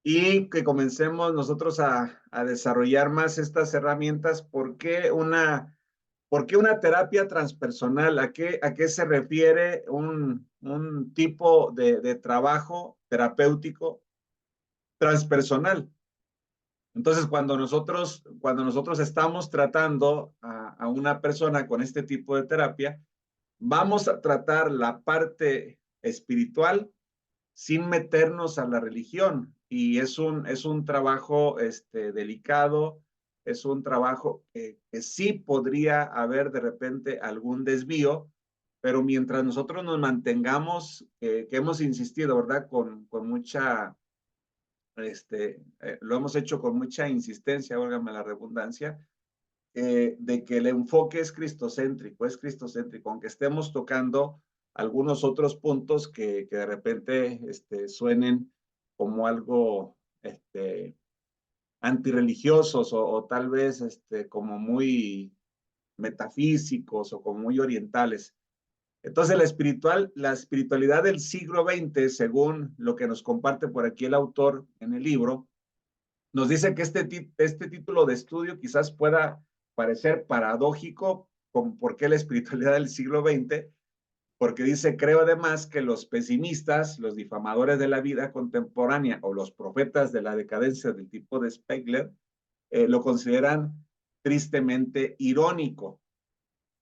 y que comencemos nosotros a desarrollar más estas herramientas. ¿Por qué una terapia transpersonal? A qué se refiere un tipo de trabajo terapéutico transpersonal? Entonces, cuando nosotros estamos tratando a una persona con este tipo de terapia, vamos a tratar la parte espiritual sin meternos a la religión. Y es un trabajo delicado, es un trabajo que sí podría haber de repente algún desvío, pero mientras nosotros nos mantengamos, que hemos insistido, ¿verdad? Con mucha, lo hemos hecho con mucha insistencia, válgame la redundancia, de que el enfoque es cristocéntrico, aunque estemos tocando algunos otros puntos que de repente suenen como algo antirreligiosos o tal vez como muy metafísicos o como muy orientales. Entonces la espiritualidad del siglo XX, según lo que nos comparte por aquí el autor en el libro, nos dice que este título de estudio quizás pueda parecer paradójico con por qué la espiritualidad del siglo XX, porque dice, creo además que los pesimistas, los difamadores de la vida contemporánea o los profetas de la decadencia del tipo de Spengler, lo consideran tristemente irónico.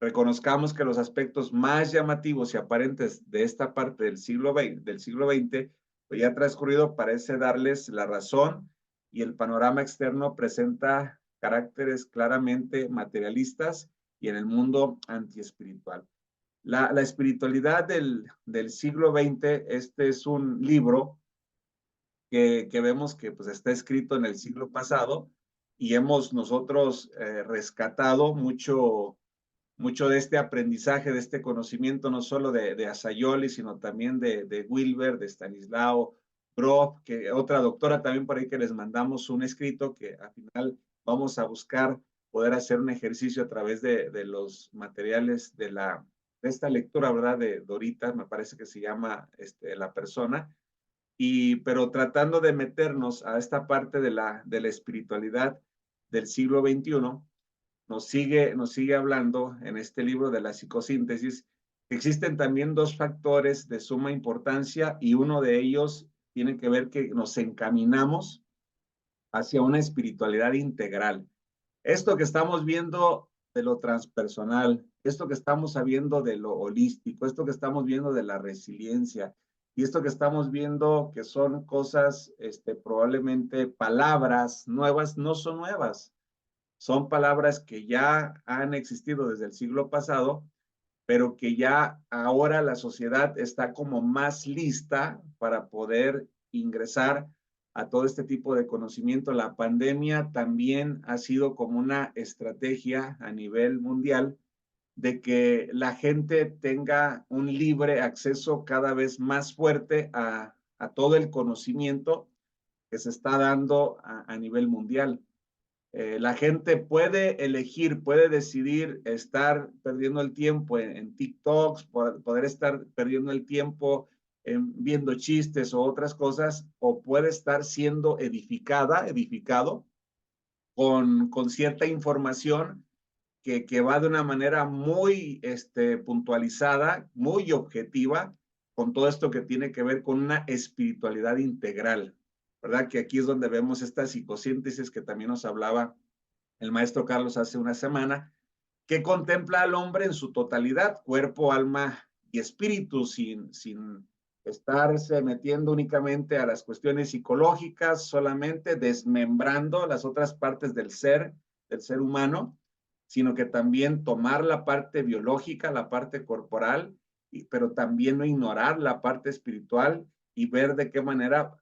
Reconozcamos que los aspectos más llamativos y aparentes de esta parte del siglo XX, pues ya transcurrido, parece darles la razón y el panorama externo presenta caracteres claramente materialistas y en el mundo antiespiritual. La espiritualidad del siglo XX, este es un libro que vemos que pues, está escrito en el siglo pasado y hemos nosotros rescatado mucho de este aprendizaje, de este conocimiento, no solo de Asayoli, sino también de Wilber, de Stanislao Grof, que otra doctora también por ahí que les mandamos un escrito que al final vamos a buscar poder hacer un ejercicio a través de los materiales de esta lectura, ¿verdad? De Dorita, me parece que se llama la persona, pero tratando de meternos a esta parte de la espiritualidad del siglo XXI, nos sigue hablando en este libro de la psicosíntesis. Existen también dos factores de suma importancia y uno de ellos tiene que ver que nos encaminamos hacia una espiritualidad integral. Esto que estamos viendo de lo transpersonal, esto que estamos viendo de lo holístico, esto que estamos viendo de la resiliencia y esto que estamos viendo que son cosas, probablemente palabras nuevas, no son nuevas, son palabras que ya han existido desde el siglo pasado, pero que ya ahora la sociedad está como más lista para poder ingresar a todo este tipo de conocimiento. La pandemia también ha sido como una estrategia a nivel mundial de que la gente tenga un libre acceso cada vez más fuerte a todo el conocimiento que se está dando a nivel mundial. La gente puede elegir, puede decidir estar perdiendo el tiempo en TikToks, poder estar perdiendo el tiempo viendo chistes o otras cosas, o puede estar siendo edificado con cierta información que va de una manera muy puntualizada, muy objetiva, con todo esto que tiene que ver con una espiritualidad integral, ¿verdad? Que aquí es donde vemos esta psicosíntesis que también nos hablaba el maestro Carlos hace una semana, que contempla al hombre en su totalidad, cuerpo, alma y espíritu, sin estarse metiendo únicamente a las cuestiones psicológicas, solamente desmembrando las otras partes del ser humano, sino que también tomar la parte biológica, la parte corporal, pero también no ignorar la parte espiritual y ver de qué manera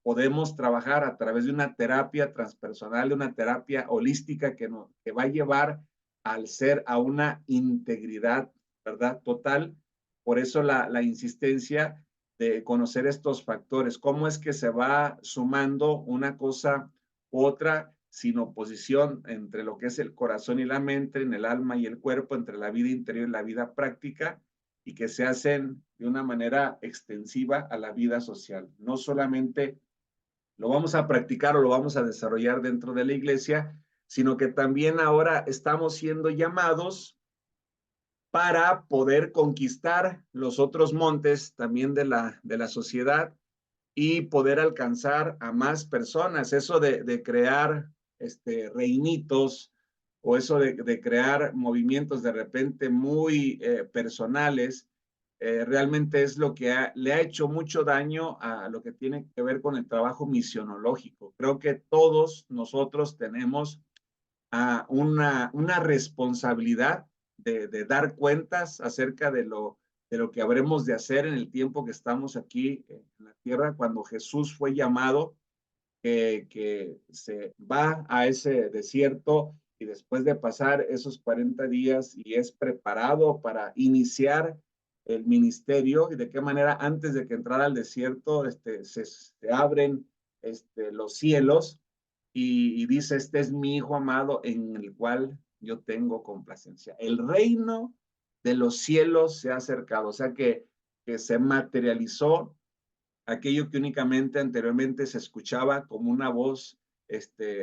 podemos trabajar a través de una terapia transpersonal, de una terapia holística que va a llevar al ser a una integridad, ¿verdad? Total. Por eso la insistencia de conocer estos factores, cómo es que se va sumando una cosa u otra sin oposición entre lo que es el corazón y la mente, en el alma y el cuerpo, entre la vida interior y la vida práctica, y que se hacen de una manera extensiva a la vida social. No solamente lo vamos a practicar o lo vamos a desarrollar dentro de la iglesia, sino que también ahora estamos siendo llamados para poder conquistar los otros montes también de la sociedad y poder alcanzar a más personas. Eso de crear reinitos o eso de crear movimientos de repente muy personales, realmente es lo que le ha hecho mucho daño a lo que tiene que ver con el trabajo misionológico. Creo que todos nosotros tenemos una responsabilidad de dar cuentas acerca de lo que habremos de hacer en el tiempo que estamos aquí en la tierra, cuando Jesús fue llamado, que se va a ese desierto y después de pasar esos 40 días y es preparado para iniciar el ministerio y de qué manera antes de que entrara al desierto se abren los cielos y dice, este es mi hijo amado en el cual yo tengo complacencia. El reino de los cielos se ha acercado, o sea que se materializó aquello que únicamente anteriormente se escuchaba como una voz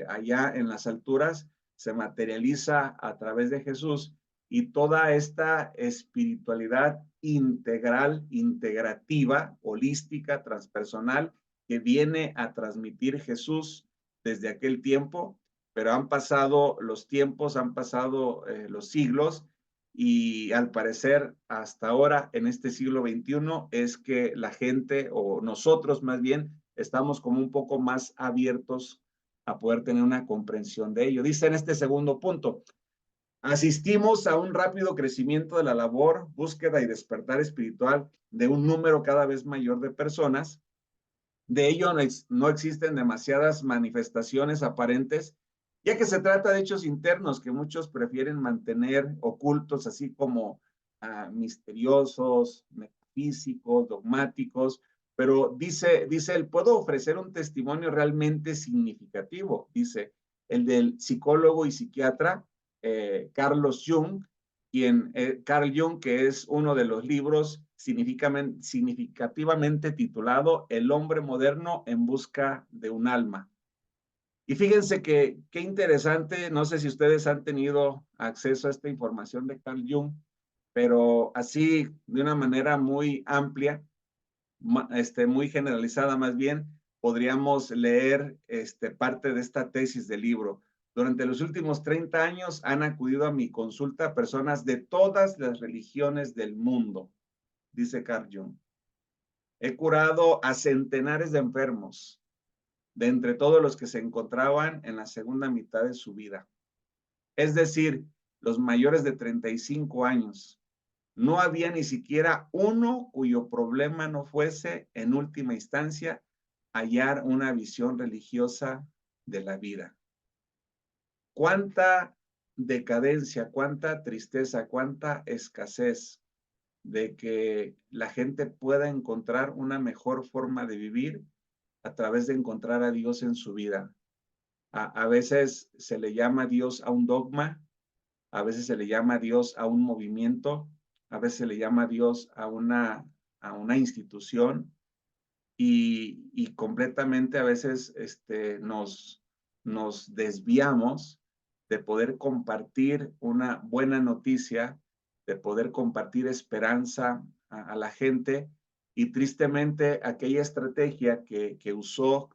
allá en las alturas, se materializa a través de Jesús y toda esta espiritualidad integral, integrativa, holística, transpersonal que viene a transmitir Jesús desde aquel tiempo, pero han pasado los tiempos, han pasado los siglos y al parecer hasta ahora en este siglo XXI es que la gente o nosotros más bien estamos como un poco más abiertos a poder tener una comprensión de ello. Dice en este segundo punto, asistimos a un rápido crecimiento de la labor, búsqueda y despertar espiritual de un número cada vez mayor de personas. De ello no existen demasiadas manifestaciones aparentes, ya que se trata de hechos internos que muchos prefieren mantener ocultos, así como misteriosos, metafísicos, dogmáticos, pero dice él, puedo ofrecer un testimonio realmente significativo, dice el del psicólogo y psiquiatra Carlos Jung, Carl Jung, que es uno de los libros significativamente titulado El hombre moderno en busca de un alma. Y fíjense que qué interesante, no sé si ustedes han tenido acceso a esta información de Carl Jung, pero así de una manera muy amplia, muy generalizada más bien, podríamos leer parte de esta tesis del libro. Durante los últimos 30 años han acudido a mi consulta personas de todas las religiones del mundo, dice Carl Jung. He curado a centenares de enfermos, de entre todos los que se encontraban en la segunda mitad de su vida. Es decir, los mayores de 35 años. No había ni siquiera uno cuyo problema no fuese, en última instancia, hallar una visión religiosa de la vida. Cuánta decadencia, cuánta tristeza, cuánta escasez de que la gente pueda encontrar una mejor forma de vivir a través de encontrar a Dios en su vida. A veces se le llama a Dios a un dogma, a veces se le llama a Dios a un movimiento, a veces se le llama a Dios a una institución y completamente a veces nos desviamos de poder compartir una buena noticia, de poder compartir esperanza a la gente y tristemente aquella estrategia que usó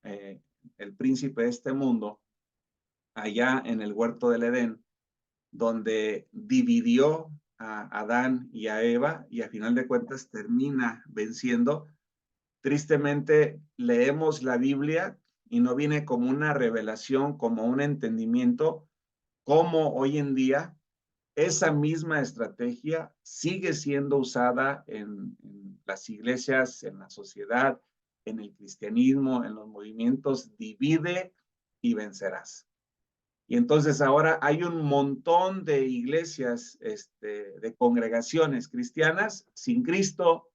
el príncipe de este mundo allá en el huerto del Edén, donde dividió a Adán y a Eva y a final de cuentas termina venciendo. Tristemente leemos la Biblia y no viene como una revelación, como un entendimiento, como hoy en día esa misma estrategia sigue siendo usada en las iglesias, en la sociedad, en el cristianismo, en los movimientos, divide y vencerás. Y entonces ahora hay un montón de iglesias, de congregaciones cristianas sin Cristo.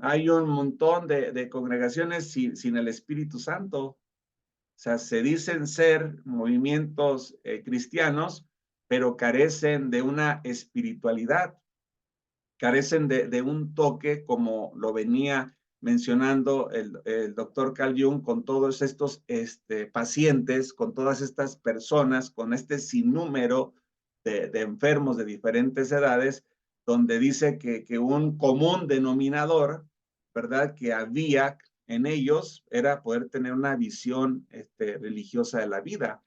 Hay un montón de congregaciones sin el Espíritu Santo. O sea, se dicen ser movimientos cristianos, pero carecen de una espiritualidad, carecen de un toque como lo venía mencionando el doctor Carl Jung con todos estos pacientes, con todas estas personas, con este sinnúmero de enfermos de diferentes edades, donde dice que un común denominador, ¿verdad?, que había en ellos era poder tener una visión religiosa de la vida.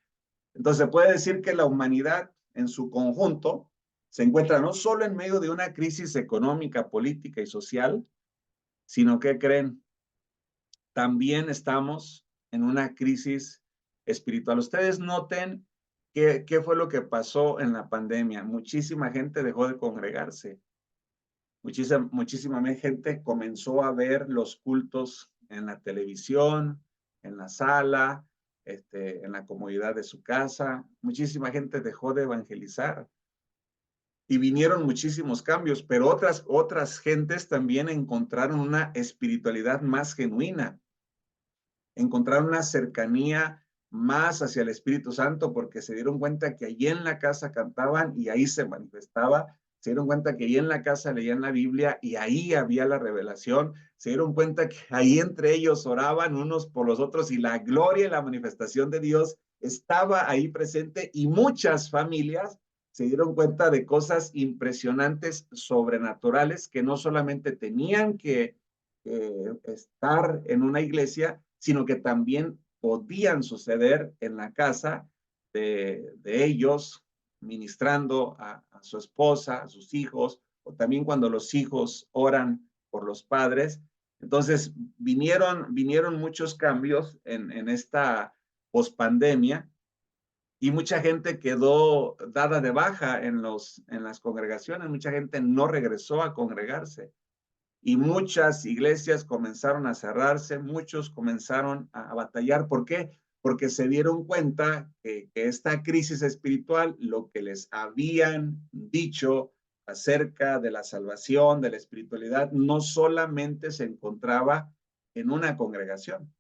Entonces, se puede decir que la humanidad en su conjunto se encuentra no solo en medio de una crisis económica, política y social, sino que creen, también estamos en una crisis espiritual. Ustedes noten qué fue lo que pasó en la pandemia. Muchísima gente dejó de congregarse. Muchísima gente comenzó a ver los cultos en la televisión, en la sala, en la comodidad de su casa. Muchísima gente dejó de evangelizar y vinieron muchísimos cambios, pero otras gentes también encontraron una espiritualidad más genuina, encontraron una cercanía más hacia el Espíritu Santo porque se dieron cuenta que allí en la casa cantaban y ahí se manifestaba, se dieron cuenta que allí en la casa leían la Biblia y ahí había la revelación, se dieron cuenta que ahí entre ellos oraban unos por los otros y la gloria y la manifestación de Dios estaba ahí presente y muchas familias se dieron cuenta de cosas impresionantes, sobrenaturales, que no solamente tenían que estar en una iglesia, sino que también podían suceder en la casa de ellos, ministrando a su esposa, a sus hijos, o también cuando los hijos oran por los padres. Entonces, vinieron muchos cambios en esta pospandemia y mucha gente quedó dada de baja en las congregaciones, mucha gente no regresó a congregarse y muchas iglesias comenzaron a cerrarse, muchos comenzaron a batallar. ¿Por qué? Porque se dieron cuenta que esta crisis espiritual, lo que les habían dicho acerca de la salvación, de la espiritualidad, no solamente se encontraba en una congregación,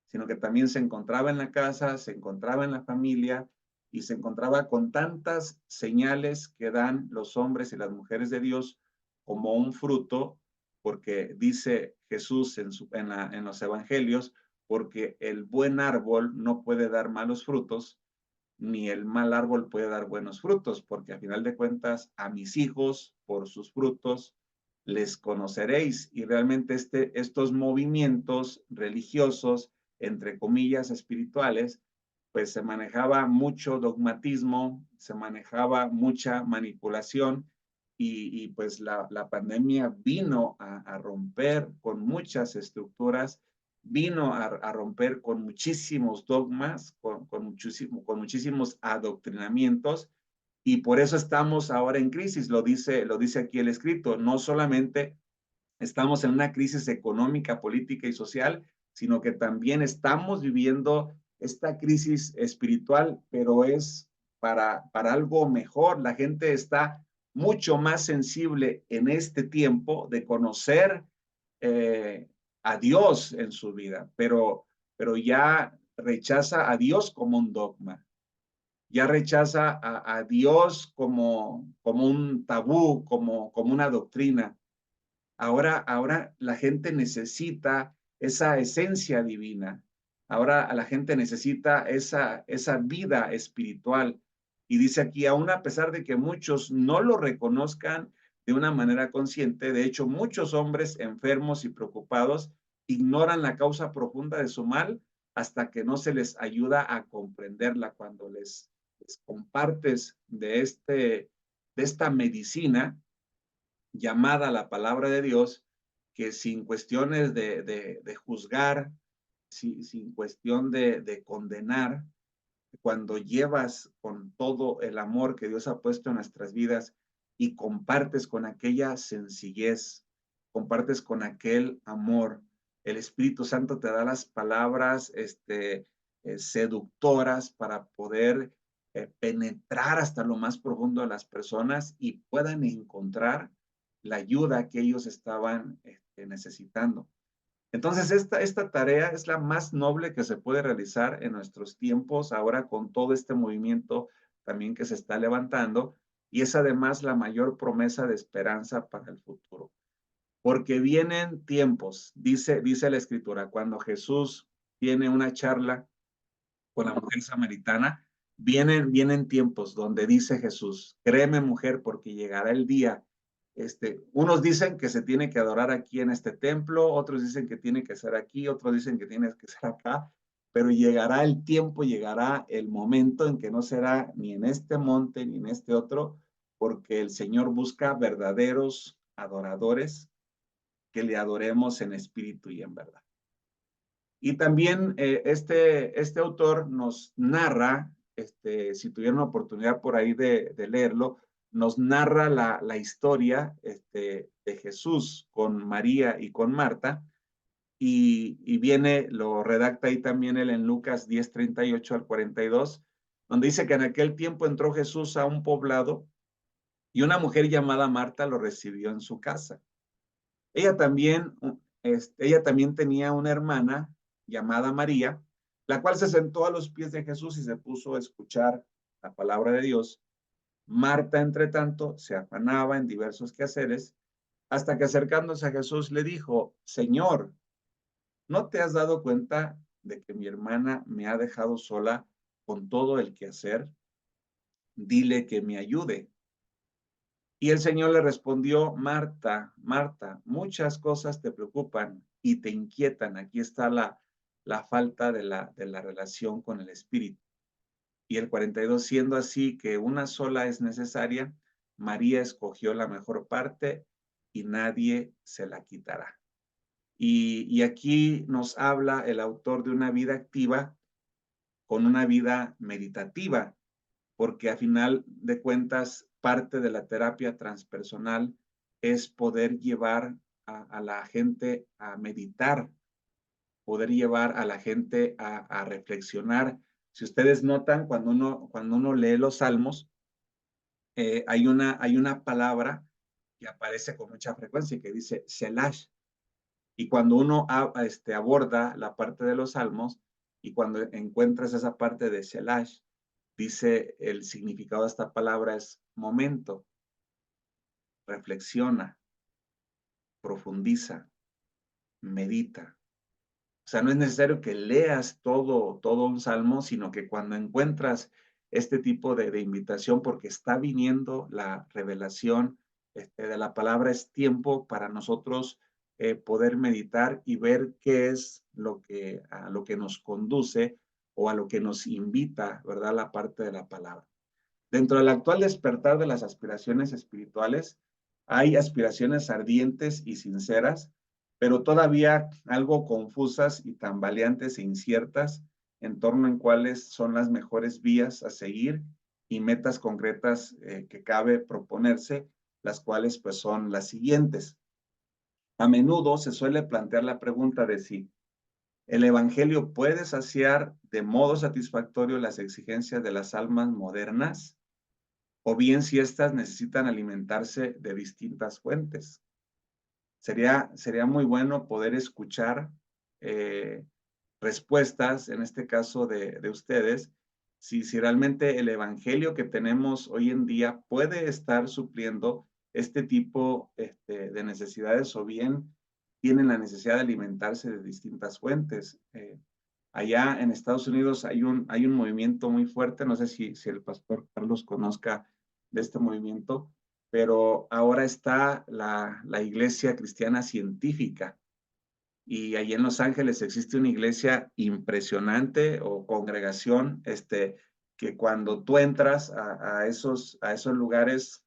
sino que también se encontraba en la casa, se encontraba en la familia y se encontraba con tantas señales que dan los hombres y las mujeres de Dios como un fruto, porque dice Jesús en los evangelios, porque el buen árbol no puede dar malos frutos, ni el mal árbol puede dar buenos frutos, porque a final de cuentas a mis hijos por sus frutos les conoceréis. Y realmente estos movimientos religiosos, entre comillas, espirituales, pues se manejaba mucho dogmatismo, se manejaba mucha manipulación y pues la pandemia vino a romper con muchas estructuras, vino a romper con muchísimos dogmas, con muchísimos adoctrinamientos y por eso estamos ahora en crisis, lo dice aquí el escrito, no solamente estamos en una crisis económica, política y social, sino que también estamos viviendo esta crisis espiritual, pero es para algo mejor. La gente está mucho más sensible en este tiempo de conocer eh, a Dios en su vida, pero ya rechaza a Dios como un dogma, ya rechaza a Dios como un tabú, como una doctrina. Ahora la gente necesita esa esencia divina. Ahora a la gente necesita esa vida espiritual. Y dice aquí, aún a pesar de que muchos no lo reconozcan de una manera consciente, de hecho, muchos hombres enfermos y preocupados ignoran la causa profunda de su mal hasta que no se les ayuda a comprenderla. Cuando les compartes de esta medicina, llamada la palabra de Dios, que sin cuestiones de juzgar, sin cuestión de condenar, cuando llevas con todo el amor que Dios ha puesto en nuestras vidas y compartes con aquella sencillez, compartes con aquel amor, el Espíritu Santo te da las palabras seductoras para poder penetrar hasta lo más profundo de las personas y puedan encontrar la ayuda que ellos estaban necesitando. Entonces, esta tarea es la más noble que se puede realizar en nuestros tiempos, ahora con todo este movimiento también que se está levantando, y es además la mayor promesa de esperanza para el futuro. porque vienen tiempos, dice la Escritura, cuando Jesús tiene una charla con la mujer samaritana, vienen tiempos donde dice Jesús, créeme mujer, porque llegará el día. Unos dicen que se tiene que adorar aquí en este templo, otros dicen que tiene que ser aquí, otros dicen que tiene que ser acá, pero llegará el tiempo, llegará el momento en que no será ni en este monte ni en este otro, porque el Señor busca verdaderos adoradores que le adoremos en espíritu y en verdad. Y también este autor nos narra, si tuvieron la oportunidad por ahí de leerlo, nos narra la historia de Jesús con María y con Marta, y viene, lo redacta ahí también él en Lucas 10:38 al 42, donde dice que en aquel tiempo entró Jesús a un poblado y una mujer llamada Marta lo recibió en su casa. Ella también, ella también tenía una hermana llamada María, la cual se sentó a los pies de Jesús y se puso a escuchar la palabra de Dios. Marta, entre tanto, se afanaba en diversos quehaceres, hasta que acercándose a Jesús le dijo, Señor, ¿no te has dado cuenta de que mi hermana me ha dejado sola con todo el quehacer? Dile que me ayude. Y el Señor le respondió, Marta, Marta, muchas cosas te preocupan y te inquietan. Aquí está la falta de la relación con el Espíritu. Y el 42, siendo así que una sola es necesaria, María escogió la mejor parte y nadie se la quitará. Y aquí nos habla el autor de una vida activa con una vida meditativa, porque a final de cuentas parte de la terapia transpersonal es poder llevar a la gente a meditar, poder llevar a la gente a reflexionar. Si ustedes notan, cuando uno lee los salmos, hay una palabra que aparece con mucha frecuencia y que dice Selash. Y cuando uno aborda la parte de los salmos y cuando encuentras esa parte de Selash, dice el significado de esta palabra es momento, reflexiona, profundiza, medita. O sea, no es necesario que leas todo un salmo, sino que cuando encuentras este tipo de invitación, porque está viniendo la revelación de la palabra, es tiempo para nosotros poder meditar y ver qué es a lo que nos conduce o a lo que nos invita, ¿verdad? La parte de la palabra. Dentro del actual despertar de las aspiraciones espirituales, hay aspiraciones ardientes y sinceras, pero todavía algo confusas y tambaleantes e inciertas en torno en cuáles son las mejores vías a seguir y metas concretas que cabe proponerse, las cuales pues son las siguientes. A menudo se suele plantear la pregunta de si el Evangelio puede saciar de modo satisfactorio las exigencias de las almas modernas, o bien si éstas necesitan alimentarse de distintas fuentes. Sería muy bueno poder escuchar respuestas, en este caso de ustedes, si realmente el evangelio que tenemos hoy en día puede estar supliendo este tipo de necesidades o bien tienen la necesidad de alimentarse de distintas fuentes. Allá en Estados Unidos hay un movimiento muy fuerte, no sé si el pastor Carlos conozca de este movimiento, pero ahora está la Iglesia Cristiana Científica y allí en Los Ángeles existe una iglesia impresionante o congregación, que cuando tú entras a esos lugares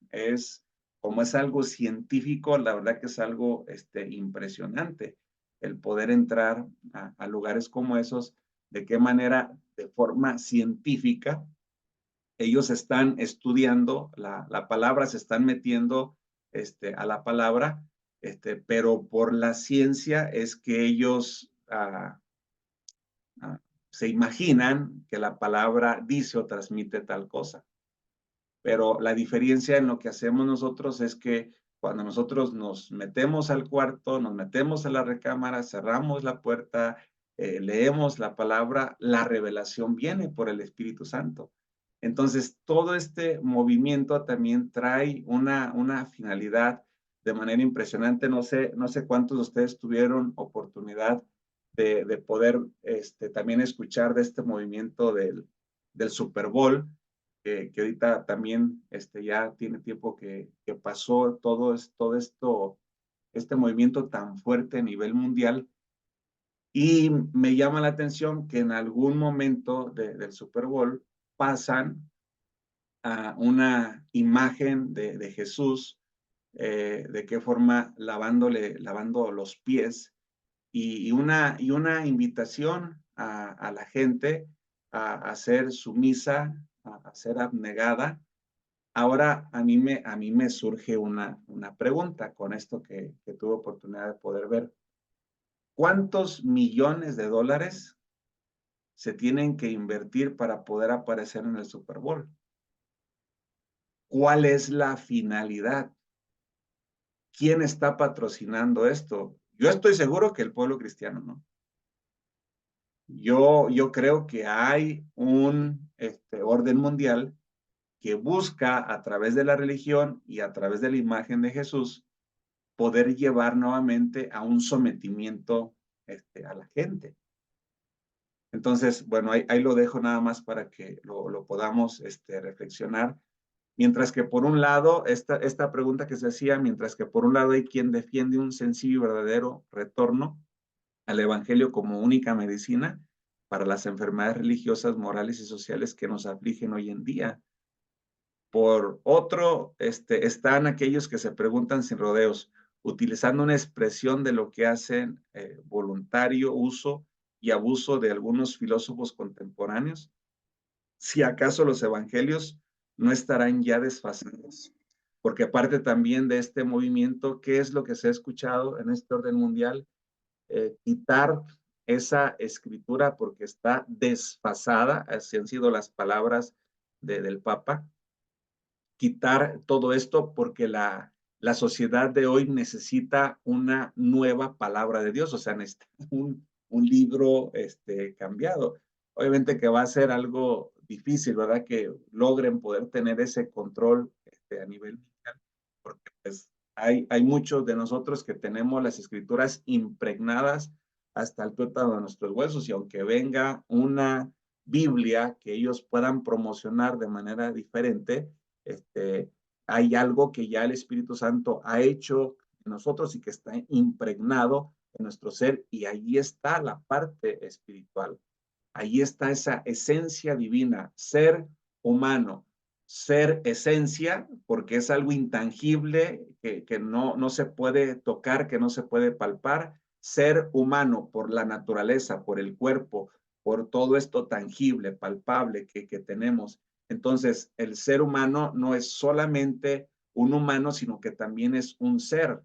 como es algo científico, la verdad que es algo impresionante el poder entrar a lugares como esos, de qué manera, de forma científica, ellos están estudiando la palabra, se están metiendo a la palabra, pero por la ciencia es que ellos se imaginan que la palabra dice o transmite tal cosa. Pero la diferencia en lo que hacemos nosotros es que cuando nosotros nos metemos al cuarto, nos metemos a la recámara, cerramos la puerta, leemos la palabra, la revelación viene por el Espíritu Santo. Entonces, todo este movimiento también trae una finalidad de manera impresionante. No sé cuántos de ustedes tuvieron oportunidad de poder también escuchar de este movimiento del Super Bowl, que ahorita también ya tiene tiempo que pasó todo esto, este movimiento tan fuerte a nivel mundial. Y me llama la atención que en algún momento del Super Bowl pasan a una imagen de Jesús, de qué forma lavando los pies, y una invitación a la gente a ser sumisa, a ser abnegada. Ahora a mí me surge una pregunta con esto que tuve oportunidad de poder ver. ¿Cuántos millones de dólares se tienen que invertir para poder aparecer en el Super Bowl? ¿Cuál es la finalidad? ¿Quién está patrocinando esto? Yo estoy seguro que el pueblo cristiano, ¿no? Yo creo que hay un orden mundial que busca a través de la religión y a través de la imagen de Jesús poder llevar nuevamente a un sometimiento a la gente. Entonces, bueno, ahí lo dejo nada más para que lo podamos reflexionar. Mientras que por un lado, esta pregunta que se hacía, mientras que por un lado hay quien defiende un sencillo y verdadero retorno al Evangelio como única medicina para las enfermedades religiosas, morales y sociales que nos afligen hoy en día. Por otro, están aquellos que se preguntan sin rodeos, utilizando una expresión de lo que hacen voluntario uso y abuso de algunos filósofos contemporáneos. Si acaso los evangelios no estarán ya desfasados, porque parte también de este movimiento, ¿qué es lo que se ha escuchado en este orden mundial? Quitar esa escritura porque está desfasada, así han sido las palabras del Papa, quitar todo esto porque la sociedad de hoy necesita una nueva palabra de Dios, o sea, necesita un libro cambiado. Obviamente que va a ser algo difícil, ¿verdad? Que logren poder tener ese control a nivel mundial, porque pues hay muchos de nosotros que tenemos las escrituras impregnadas hasta el tuétano de nuestros huesos, y aunque venga una Biblia que ellos puedan promocionar de manera diferente, este, hay algo que ya el Espíritu Santo ha hecho en nosotros y que está impregnado en nuestro ser, y ahí está la parte espiritual. Ahí está esa esencia divina, ser humano, ser esencia, porque es algo intangible que no se puede tocar, que no se puede palpar, ser humano por la naturaleza, por el cuerpo, por todo esto tangible, palpable que tenemos. Entonces, el ser humano no es solamente un humano, sino que también es un ser.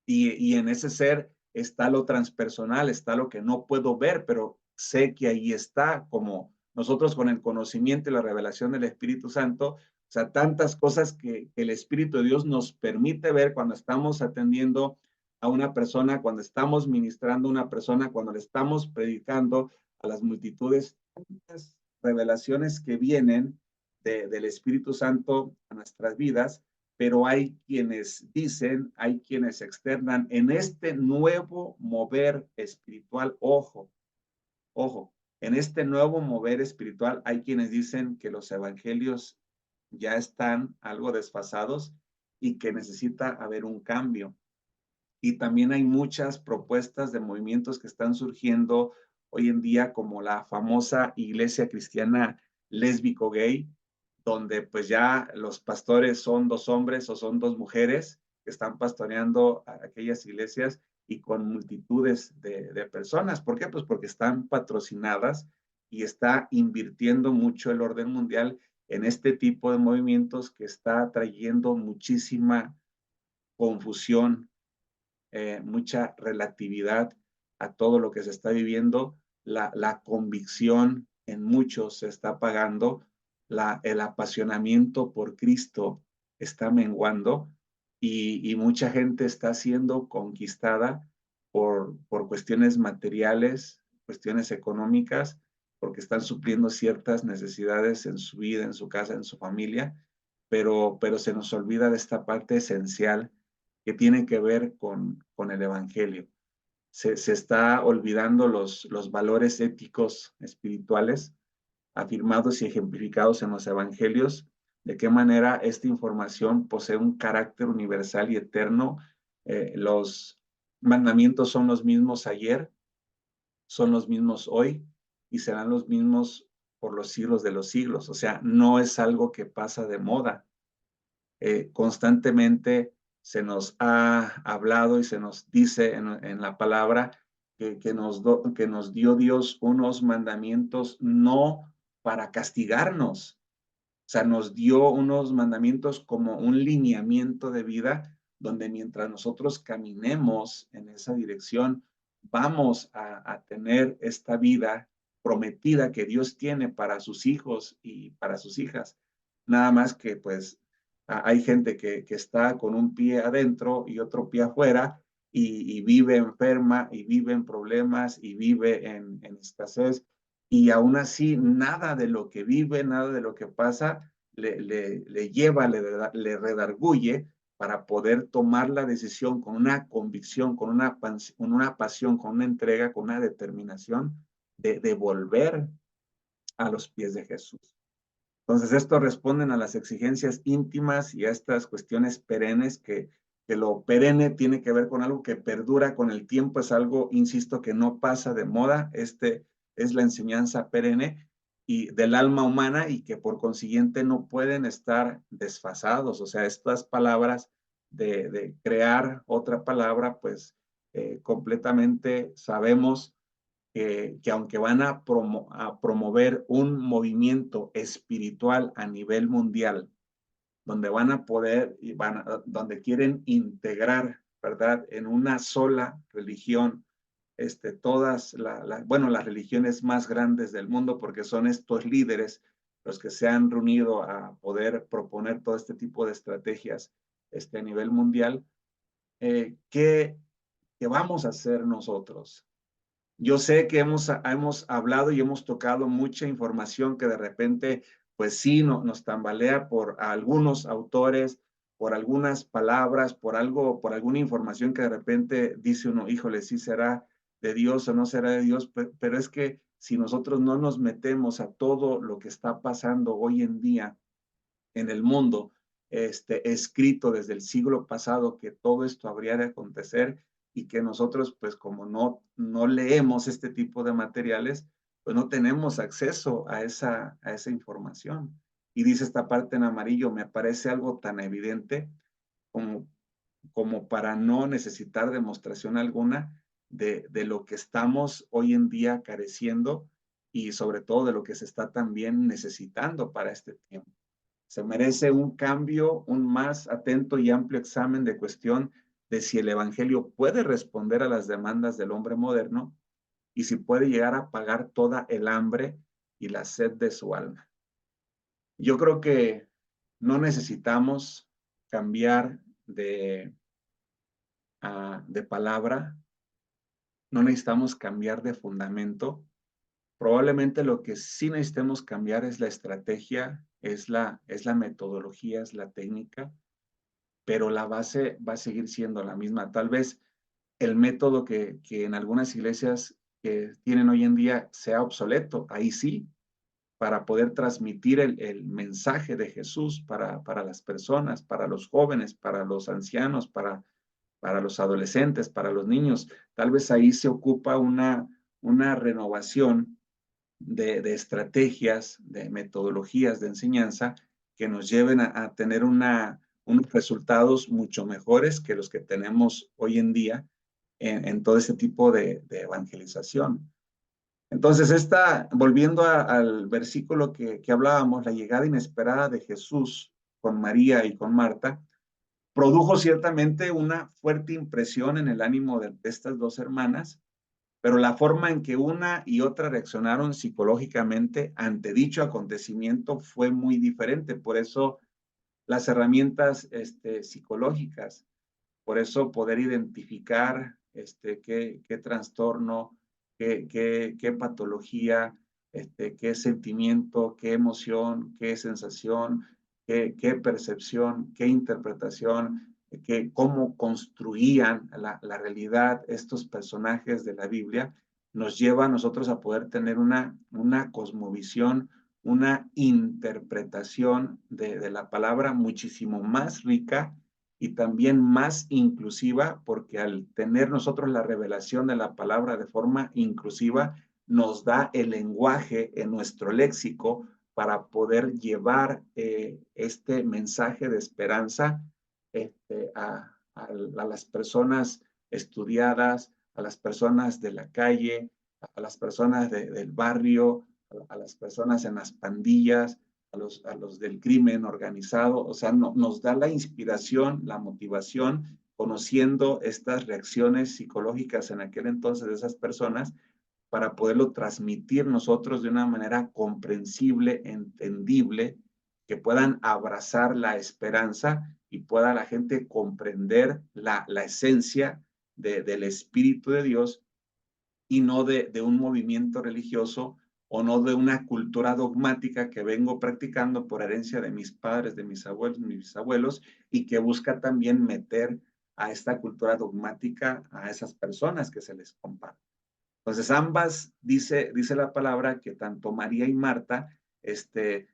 Y en ese ser está lo transpersonal, está lo que no puedo ver, pero sé que ahí está, como nosotros con el conocimiento y la revelación del Espíritu Santo, o sea, tantas cosas que el Espíritu de Dios nos permite ver cuando estamos atendiendo a una persona, cuando estamos ministrando a una persona, cuando le estamos predicando a las multitudes, tantas revelaciones que vienen del Espíritu Santo a nuestras vidas, pero hay quienes dicen, hay quienes externan en este nuevo mover espiritual, ojo, en este nuevo mover espiritual hay quienes dicen que los evangelios ya están algo desfasados y que necesita haber un cambio. Y también hay muchas propuestas de movimientos que están surgiendo hoy en día, como la famosa iglesia cristiana lésbico gay, donde pues ya los pastores son dos hombres o son dos mujeres que están pastoreando a aquellas iglesias y con multitudes de personas. ¿Por qué? Pues porque están patrocinadas y está invirtiendo mucho el orden mundial en este tipo de movimientos que está trayendo muchísima confusión, mucha relatividad a todo lo que se está viviendo. La convicción en muchos se está apagando, el apasionamiento por Cristo está menguando, y mucha gente está siendo conquistada por cuestiones materiales, cuestiones económicas, porque están supliendo ciertas necesidades en su vida, en su casa, en su familia, pero se nos olvida de esta parte esencial que tiene que ver con el Evangelio. Se está olvidando los valores éticos espirituales afirmados y ejemplificados en los evangelios, de qué manera esta información posee un carácter universal y eterno. Los mandamientos son los mismos ayer, son los mismos hoy y serán los mismos por los siglos de los siglos. O sea, no es algo que pasa de moda. Constantemente se nos ha hablado y se nos dice en la palabra que nos dio Dios unos mandamientos no para castigarnos, o sea, nos dio unos mandamientos como un lineamiento de vida donde mientras nosotros caminemos en esa dirección, vamos a tener esta vida prometida que Dios tiene para sus hijos y para sus hijas. Nada más que pues hay gente que está con un pie adentro y otro pie afuera y vive enferma y vive en problemas y vive en escasez y aún así nada de lo que vive, nada de lo que pasa le lleva, le redarguye para poder tomar la decisión con una convicción, con una pasión, con una entrega, con una determinación de volver a los pies de Jesús. Entonces, esto responden a las exigencias íntimas y a estas cuestiones perennes que lo perenne tiene que ver con algo que perdura con el tiempo, es algo, insisto, que no pasa de moda. Es la enseñanza perenne y del alma humana y que por consiguiente no pueden estar desfasados. O sea, estas palabras de crear otra palabra, pues completamente sabemos que aunque van a promover un movimiento espiritual a nivel mundial, donde van a poder y donde quieren integrar, ¿verdad? En una sola religión, todas bueno, las religiones más grandes del mundo, porque son estos líderes los que se han reunido a poder proponer todo este tipo de estrategias a nivel mundial. ¿Qué vamos a hacer nosotros? Yo sé que hemos hablado y hemos tocado mucha información que de repente, pues sí, nos tambalea por algunos autores, por algunas palabras, por algo, por alguna información que de repente dice uno, híjole, sí será de Dios o no será de Dios, pero es que si nosotros no nos metemos a todo lo que está pasando hoy en día en el mundo, escrito desde el siglo pasado que todo esto habría de acontecer y que nosotros, pues como no leemos este tipo de materiales, pues no tenemos acceso a esa información. Y dice esta parte en amarillo, me parece algo tan evidente como, como para no necesitar demostración alguna de lo que estamos hoy en día careciendo y sobre todo de lo que se está también necesitando para este tiempo. Se merece un cambio, un más atento y amplio examen de cuestión de si el Evangelio puede responder a las demandas del hombre moderno y si puede llegar a pagar toda el hambre y la sed de su alma. Yo creo que no necesitamos cambiar de palabra, no necesitamos cambiar de fundamento. Probablemente lo que sí necesitemos cambiar es la estrategia, es la metodología, es la técnica, pero la base va a seguir siendo la misma. Tal vez el método que en algunas iglesias que tienen hoy en día sea obsoleto, ahí sí, para poder transmitir el mensaje de Jesús para las personas, para los jóvenes, para los ancianos, para los adolescentes, para los niños. Tal vez ahí se ocupa una renovación de estrategias, de metodologías de enseñanza que nos lleven a tener unos resultados mucho mejores que los que tenemos hoy en día en todo este tipo de evangelización. Entonces, volviendo al versículo que hablábamos, la llegada inesperada de Jesús con María y con Marta, produjo ciertamente una fuerte impresión en el ánimo de estas dos hermanas, pero la forma en que una y otra reaccionaron psicológicamente ante dicho acontecimiento fue muy diferente. Por eso las herramientas psicológicas, por eso poder identificar qué trastorno, qué patología, qué sentimiento, qué emoción, qué sensación, qué percepción, qué interpretación que cómo construían la realidad estos personajes de la Biblia, nos lleva a nosotros a poder tener una cosmovisión, una interpretación de la palabra muchísimo más rica y también más inclusiva, porque al tener nosotros la revelación de la palabra de forma inclusiva, nos da el lenguaje en nuestro léxico para poder llevar este mensaje de esperanza a las personas estudiadas, a las personas de la calle, a las personas del barrio, a las personas en las pandillas, a los del crimen organizado. O sea, nos da la inspiración, la motivación, conociendo estas reacciones psicológicas en aquel entonces de esas personas, para poderlo transmitir nosotros de una manera comprensible, entendible, que puedan abrazar la esperanza y pueda la gente comprender la esencia del Espíritu de Dios y no de un movimiento religioso o no de una cultura dogmática que vengo practicando por herencia de mis padres, de mis abuelos, y que busca también meter a esta cultura dogmática a esas personas que se les comparte. Entonces, ambas, dice la palabra, que tanto María y Marta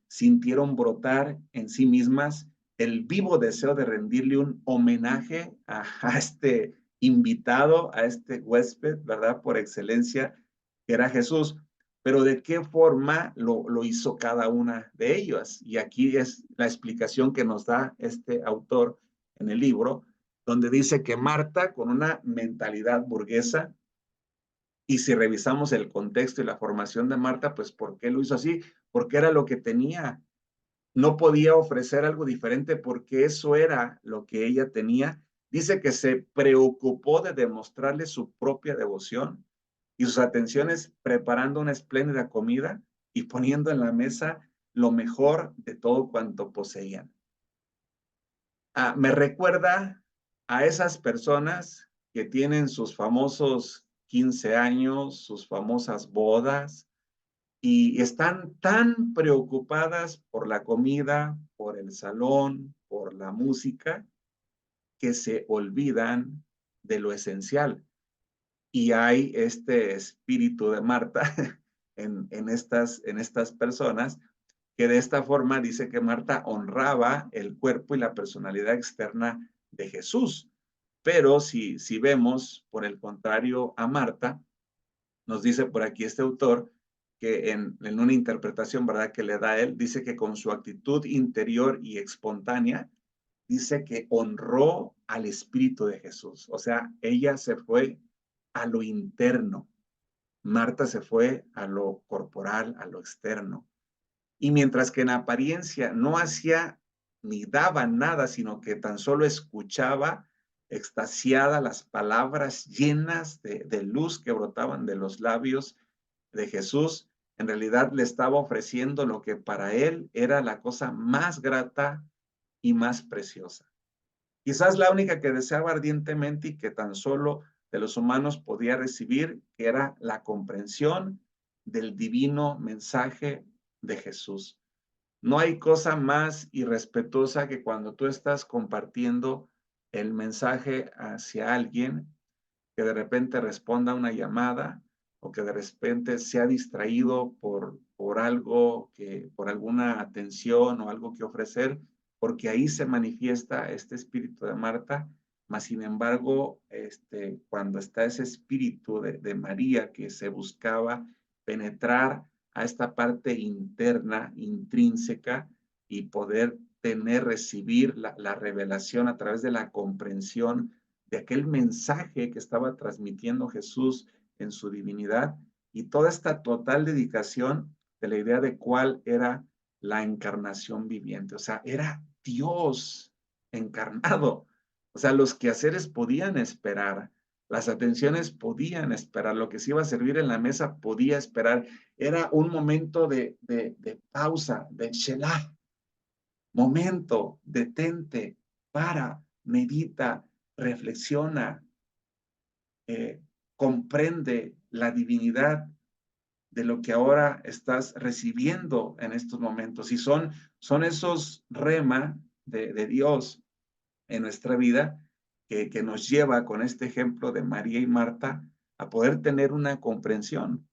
sintieron brotar en sí mismas el vivo deseo de rendirle un homenaje a este invitado, a este huésped, ¿verdad? Por excelencia, que era Jesús. Pero ¿de qué forma lo hizo cada una de ellas? Y aquí es la explicación que nos da este autor en el libro, donde dice que Marta, con una mentalidad burguesa, y si revisamos el contexto y la formación de Marta, pues ¿por qué lo hizo así? Porque era lo que tenía. No podía ofrecer algo diferente porque eso era lo que ella tenía. Dice que se preocupó de demostrarle su propia devoción y sus atenciones preparando una espléndida comida y poniendo en la mesa lo mejor de todo cuanto poseían. Me recuerda a esas personas que tienen sus famosos 15 años, sus famosas bodas, y están tan preocupadas por la comida, por el salón, por la música, que se olvidan de lo esencial. Y hay este espíritu de Marta en estas personas, que de esta forma dice que Marta honraba el cuerpo y la personalidad externa de Jesús. Pero si vemos, por el contrario, a Marta, nos dice por aquí este autor, que en una interpretación, ¿verdad?, que le da a él, dice que con su actitud interior y espontánea, dice que honró al Espíritu de Jesús. O sea, ella se fue a lo interno. Marta se fue a lo corporal, a lo externo. Y mientras que en apariencia no hacía ni daba nada, sino que tan solo escuchaba extasiada las palabras llenas de luz que brotaban de los labios de Jesús, en realidad le estaba ofreciendo lo que para él era la cosa más grata y más preciosa. Quizás la única que deseaba ardientemente y que tan solo de los humanos podía recibir, que era la comprensión del divino mensaje de Jesús. No hay cosa más irrespetuosa que cuando tú estás compartiendo el mensaje hacia alguien, que de repente responda a una llamada o que de repente sea distraído por algo, por alguna atención o algo que ofrecer, porque ahí se manifiesta este espíritu de Marta. Mas sin embargo, cuando está ese espíritu de María, que se buscaba penetrar a esta parte interna, intrínseca, y poder recibir la revelación a través de la comprensión de aquel mensaje que estaba transmitiendo Jesús en su divinidad, y toda esta total dedicación de la idea de cuál era la encarnación viviente. O sea, era Dios encarnado. O sea, los quehaceres podían esperar, las atenciones podían esperar, lo que se iba a servir en la mesa podía esperar. Era un momento de pausa, de shelah, momento, detente, para, medita, reflexiona, comprende la divinidad de lo que ahora estás recibiendo en estos momentos. Y son esos rema de Dios en nuestra vida que nos lleva con este ejemplo de María y Marta a poder tener una comprensión.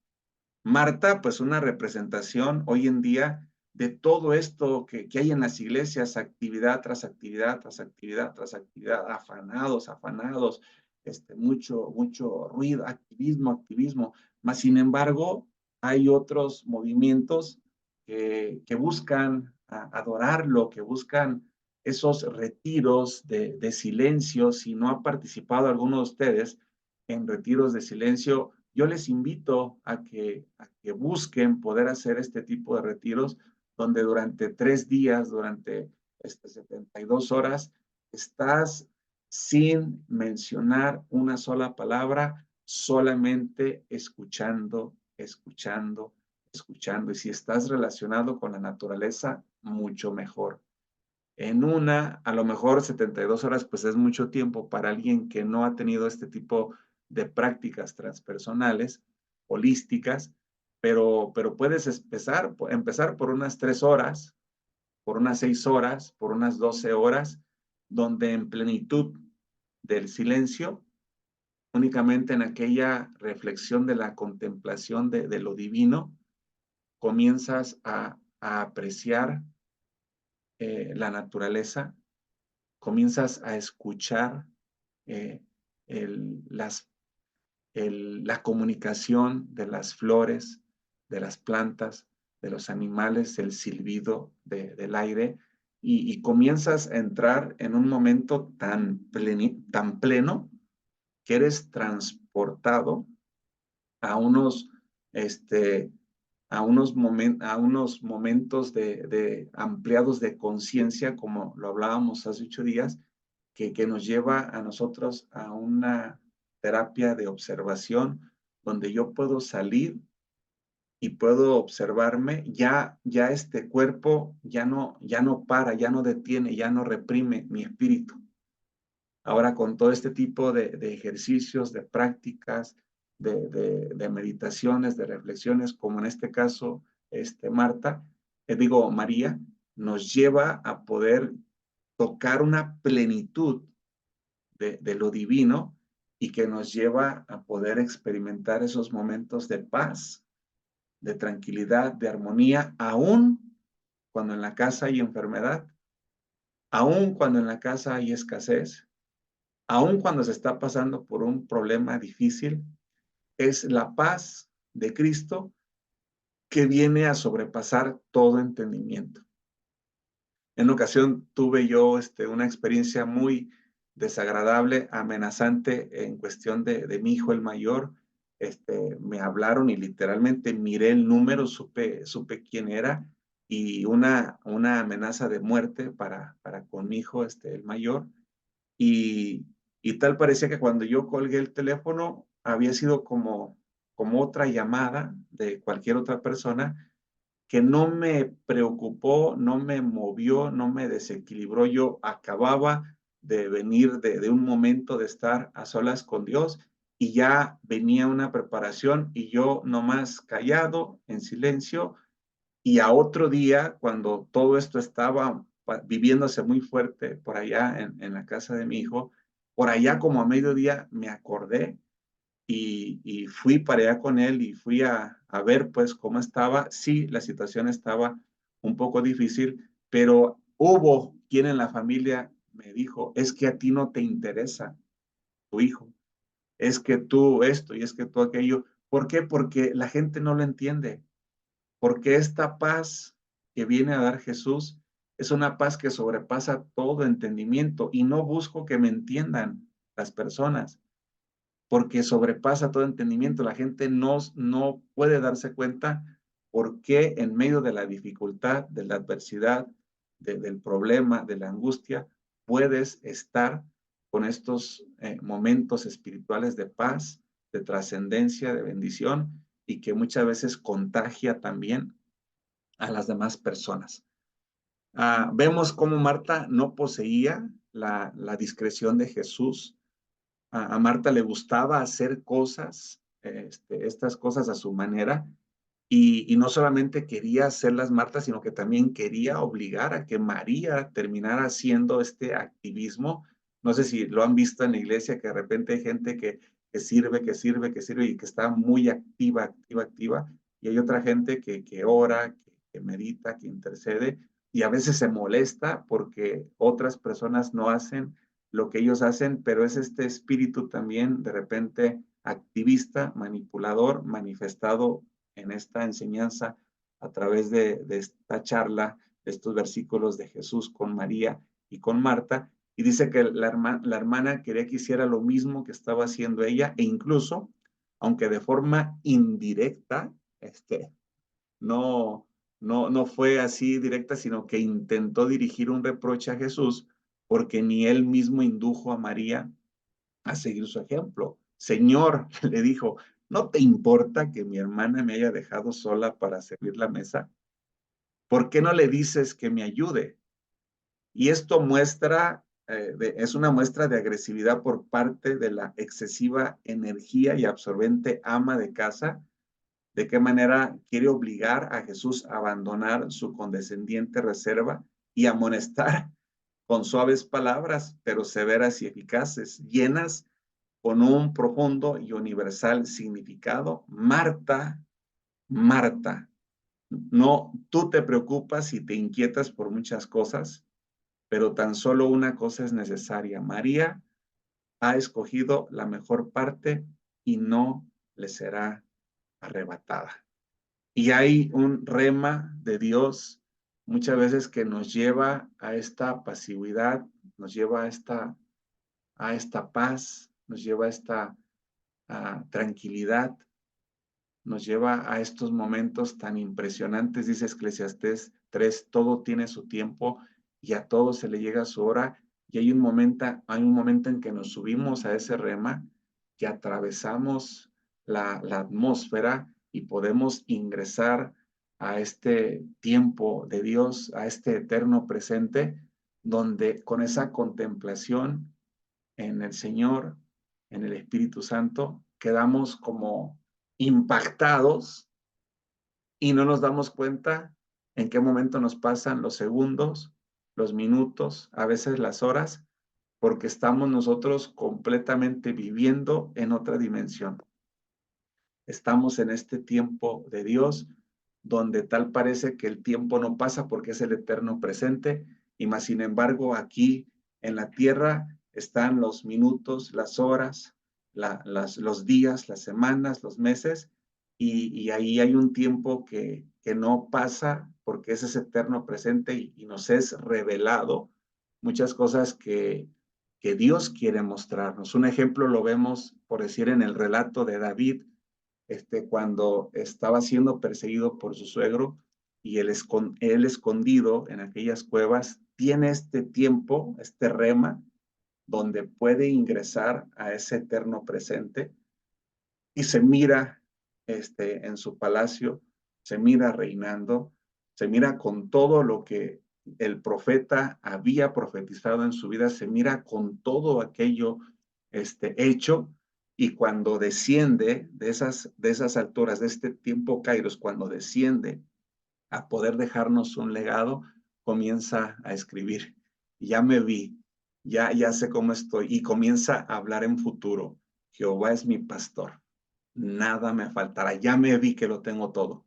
Marta, pues una representación hoy en día de todo esto que hay en las iglesias, actividad tras actividad, tras actividad, tras actividad, afanados, afanados, mucho ruido, activismo, activismo. Mas, sin embargo, hay otros movimientos que buscan adorarlo, que buscan esos retiros de silencio. Si no ha participado alguno de ustedes en retiros de silencio, yo les invito a que busquen poder hacer este tipo de retiros donde durante 3 días, durante 72 horas, estás sin mencionar una sola palabra, solamente escuchando, escuchando, escuchando. Y si estás relacionado con la naturaleza, mucho mejor. A lo mejor 72 horas, pues es mucho tiempo para alguien que no ha tenido este tipo de prácticas transpersonales, holísticas, pero puedes empezar por unas 3 horas, por unas 6 horas, por unas 12 horas, donde en plenitud del silencio, únicamente en aquella reflexión de la contemplación de lo divino, comienzas a apreciar la naturaleza, comienzas a escuchar eh, el, las, la comunicación de las flores, de las plantas, de los animales, el silbido del aire, y comienzas a entrar en un momento tan pleno que eres transportado a unos, este, a unos momentos de ampliados de conciencia, como lo hablábamos hace 8 días, que nos lleva a nosotros a una terapia de observación donde yo puedo salir y puedo observarme. Ya este cuerpo ya no para, ya no detiene, ya no reprime mi espíritu. Ahora con todo este tipo de ejercicios, de prácticas, de meditaciones, de reflexiones, como en este caso, María, nos lleva a poder tocar una plenitud de lo divino y que nos lleva a poder experimentar esos momentos de paz, de tranquilidad, de armonía, aún cuando en la casa hay enfermedad, aún cuando en la casa hay escasez, aun cuando se está pasando por un problema difícil, es la paz de Cristo que viene a sobrepasar todo entendimiento. En ocasión tuve yo una experiencia muy desagradable, amenazante en cuestión de mi hijo el mayor. Me hablaron y literalmente miré el número, supe quién era, y una amenaza de muerte para con mi hijo el mayor. Y, y tal parecía que cuando yo colgué el teléfono había sido como otra llamada de cualquier otra persona que no me preocupó, no me movió, no me desequilibró. Yo acababa de venir de un momento de estar a solas con Dios y ya venía una preparación y yo nomás callado, en silencio, y a otro día, cuando todo esto estaba viviéndose muy fuerte por allá en la casa de mi hijo, por allá como a mediodía me acordé y fui para allá con él y fui a ver pues cómo estaba. Sí, la situación estaba un poco difícil, pero hubo quien en la familia me dijo, es que a ti no te interesa tu hijo, es que tú esto y es que tú aquello. ¿Por qué? Porque la gente no lo entiende. Porque esta paz que viene a dar Jesús es una paz que sobrepasa todo entendimiento, y no busco que me entiendan las personas, porque sobrepasa todo entendimiento. La gente no puede darse cuenta por qué en medio de la dificultad, de la adversidad, del problema, de la angustia, puedes estar con estos momentos espirituales de paz, de trascendencia, de bendición, y que muchas veces contagia también a las demás personas. Vemos cómo Marta no poseía la discreción de Jesús. A Marta le gustaba hacer cosas, estas cosas a su manera, Y no solamente quería hacer las Martas, sino que también quería obligar a que María terminara haciendo este activismo. No sé si lo han visto en la iglesia, que de repente hay gente que sirve y que está muy activa. Y hay otra gente que ora, que medita, que intercede, y a veces se molesta porque otras personas no hacen lo que ellos hacen, pero es este espíritu también de repente activista, manipulador, manifestado en esta enseñanza a través de esta charla, de estos versículos de Jesús con María y con Marta, y dice que la hermana quería que hiciera lo mismo que estaba haciendo ella, e incluso, aunque de forma indirecta, no, no fue así directa, sino que intentó dirigir un reproche a Jesús, porque ni él mismo indujo a María a seguir su ejemplo. Señor, le dijo, ¿no te importa que mi hermana me haya dejado sola para servir la mesa? ¿Por qué no le dices que me ayude? Y esto muestra, es una muestra de agresividad por parte de la excesiva energía y absorbente ama de casa. ¿De qué manera quiere obligar a Jesús a abandonar su condescendiente reserva y amonestar con suaves palabras, pero severas y eficaces, llenas con un profundo y universal significado? Marta, Marta, no, tú te preocupas y te inquietas por muchas cosas, pero tan solo una cosa es necesaria. María ha escogido la mejor parte y no le será arrebatada. Y hay un rema de Dios muchas veces que nos lleva a esta pasividad, nos lleva a esta paz, nos lleva a esta tranquilidad, nos lleva a estos momentos tan impresionantes. Dice Eclesiastés 3, todo tiene su tiempo y a todo se le llega su hora. Y hay un momento en que nos subimos a ese rema, que atravesamos la atmósfera y podemos ingresar a este tiempo de Dios, a este eterno presente, donde con esa contemplación en el Señor, en el Espíritu Santo, quedamos como impactados y no nos damos cuenta en qué momento nos pasan los segundos, los minutos, a veces las horas, porque estamos nosotros completamente viviendo en otra dimensión. Estamos en este tiempo de Dios, donde tal parece que el tiempo no pasa porque es el eterno presente, y más sin embargo aquí en la tierra están los minutos, las horas, los días, las semanas, los meses, y ahí hay un tiempo que no pasa porque ese es eterno presente y nos es revelado muchas cosas que Dios quiere mostrarnos. Un ejemplo lo vemos, por decir, en el relato de David, cuando estaba siendo perseguido por su suegro, y él escondido en aquellas cuevas tiene este tiempo, este rema, donde puede ingresar a ese eterno presente y se mira en su palacio, se mira reinando, se mira con todo lo que el profeta había profetizado en su vida, se mira con todo aquello hecho, y cuando desciende de esas alturas, de este tiempo Kairos, cuando desciende a poder dejarnos un legado, comienza a escribir. Ya me vi, ya sé cómo estoy, y comienza a hablar en futuro. Jehová es mi pastor, nada me faltará. Ya me vi que lo tengo todo.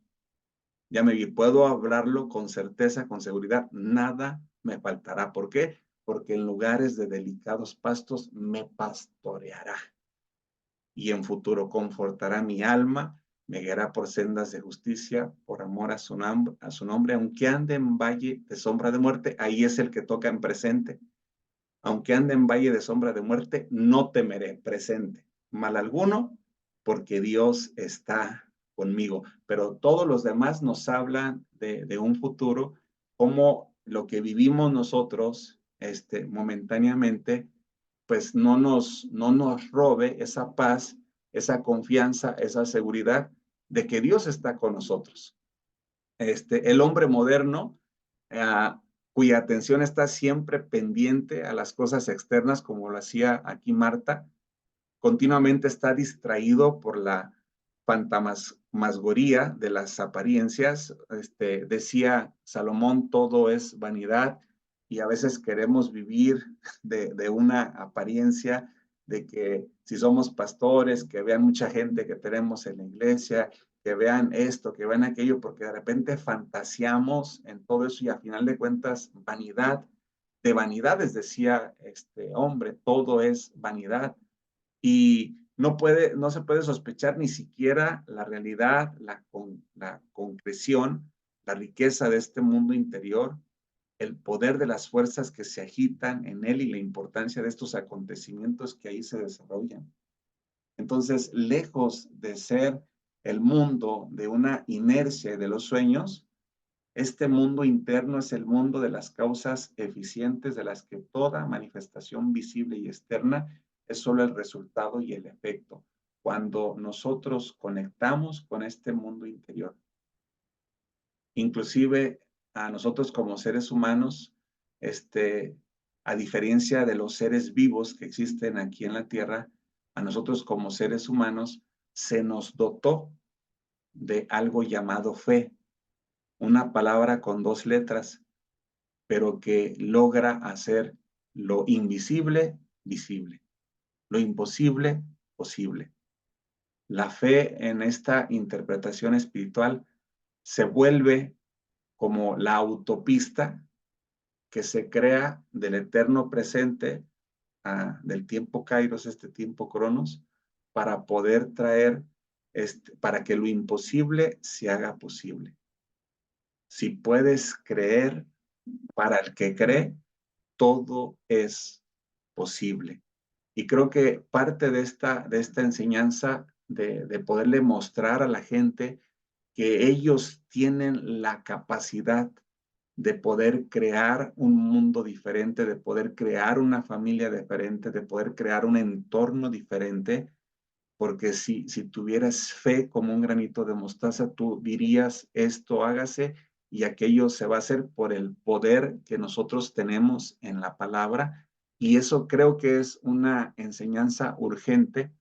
Ya me vi, puedo hablarlo con certeza, con seguridad, nada me faltará. ¿Por qué? Porque en lugares de delicados pastos me pastoreará, y en futuro confortará mi alma, me guiará por sendas de justicia, por amor a su nombre, aunque ande en valle de sombra de muerte. Ahí es el que toca en presente. Aunque ande en valle de sombra de muerte, no temeré, presente, mal alguno, porque Dios está conmigo. Pero todos los demás nos hablan de un futuro, como lo que vivimos nosotros momentáneamente, pues no nos robe esa paz, esa confianza, esa seguridad de que Dios está con nosotros. El hombre moderno, cuya atención está siempre pendiente a las cosas externas, como lo hacía aquí Marta, continuamente está distraído por la fantasmagoría de las apariencias. Decía Salomón, todo es vanidad, y a veces queremos vivir de una apariencia de que si somos pastores, que vean mucha gente que tenemos en la iglesia, que vean esto, que vean aquello, porque de repente fantaseamos en todo eso y a final de cuentas, vanidad de vanidades, decía este hombre, todo es vanidad. Y no se puede sospechar ni siquiera la realidad, la concreción, la riqueza de este mundo interior, el poder de las fuerzas que se agitan en él y la importancia de estos acontecimientos que ahí se desarrollan. Entonces, lejos de ser el mundo de una inercia y de los sueños, este mundo interno es el mundo de las causas eficientes de las que toda manifestación visible y externa es solo el resultado y el efecto, cuando nosotros conectamos con este mundo interior. Inclusive a nosotros como seres humanos, a diferencia de los seres vivos que existen aquí en la Tierra, a nosotros como seres humanos se nos dotó de algo llamado fe, una palabra con dos letras, pero que logra hacer lo invisible visible, lo imposible posible. La fe en esta interpretación espiritual se vuelve como la autopista que se crea del eterno presente, del tiempo Kairos, este tiempo Cronos, para poder traer, para que lo imposible se haga posible. Si puedes creer, para el que cree, todo es posible. Y creo que parte de esta enseñanza, de poderle mostrar a la gente que ellos tienen la capacidad de poder crear un mundo diferente, de poder crear una familia diferente, de poder crear un entorno diferente, porque si tuvieras fe como un granito de mostaza, tú dirías, esto hágase y aquello se va a hacer por el poder que nosotros tenemos en la palabra. Y eso creo que es una enseñanza urgente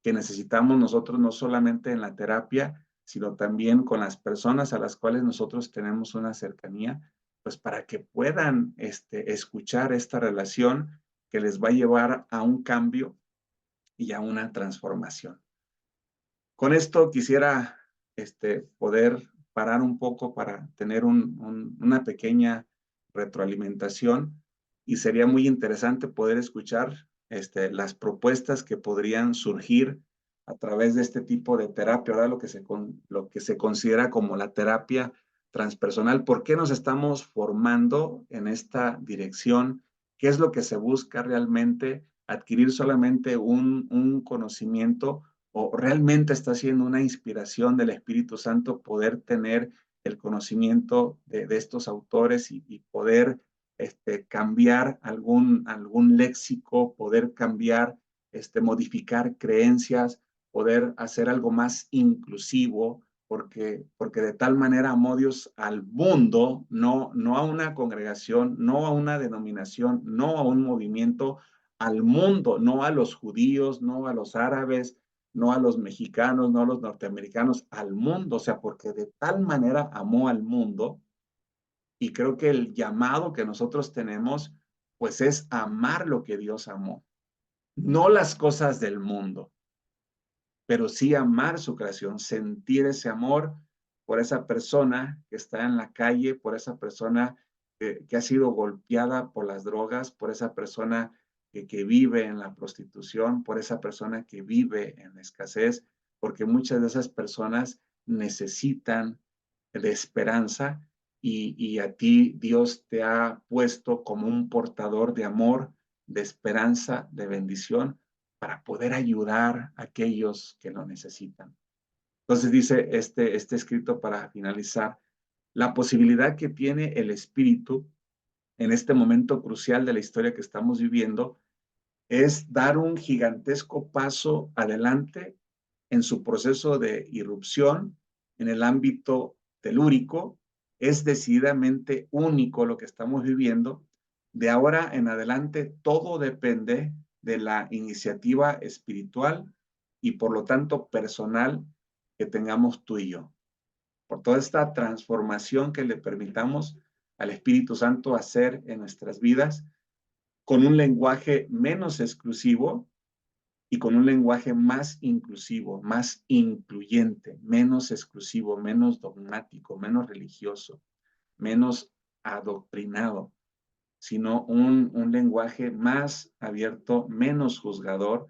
que necesitamos nosotros no solamente en la terapia, sino también con las personas a las cuales nosotros tenemos una cercanía, pues para que puedan escuchar esta relación que les va a llevar a un cambio y a una transformación. Con esto quisiera poder parar un poco para tener una pequeña retroalimentación, y sería muy interesante poder escuchar las propuestas que podrían surgir a través de este tipo de terapia, ahora lo que se considera como la terapia transpersonal. ¿Por qué nos estamos formando en esta dirección? ¿Qué es lo que se busca realmente? ¿Adquirir solamente un conocimiento, o realmente está siendo una inspiración del Espíritu Santo poder tener el conocimiento de estos autores y poder cambiar algún léxico, poder cambiar, modificar creencias, poder hacer algo más inclusivo, porque de tal manera amó Dios al mundo, no a una congregación, no a una denominación, no a un movimiento, al mundo, no a los judíos, no a los árabes, no a los mexicanos, no a los norteamericanos, al mundo. O sea, porque de tal manera amó al mundo, y creo que el llamado que nosotros tenemos, pues es amar lo que Dios amó. No las cosas del mundo, pero sí amar su creación, sentir ese amor por esa persona que está en la calle, por esa persona que ha sido golpeada por las drogas, por esa persona que vive en la prostitución, por esa persona que vive en la escasez, porque muchas de esas personas necesitan de esperanza, y a ti Dios te ha puesto como un portador de amor, de esperanza, de bendición, para poder ayudar a aquellos que lo necesitan. Entonces dice este escrito para finalizar, la posibilidad que tiene el espíritu en este momento crucial de la historia que estamos viviendo es dar un gigantesco paso adelante en su proceso de irrupción en el ámbito telúrico. Es decididamente único lo que estamos viviendo. De ahora en adelante, todo depende de la iniciativa espiritual y por lo tanto personal que tengamos tú y yo, por toda esta transformación que le permitamos al Espíritu Santo hacer en nuestras vidas, con un lenguaje menos exclusivo y con un lenguaje más inclusivo, más incluyente, menos exclusivo, menos dogmático, menos religioso, menos adoctrinado, sino un lenguaje más abierto, menos juzgador.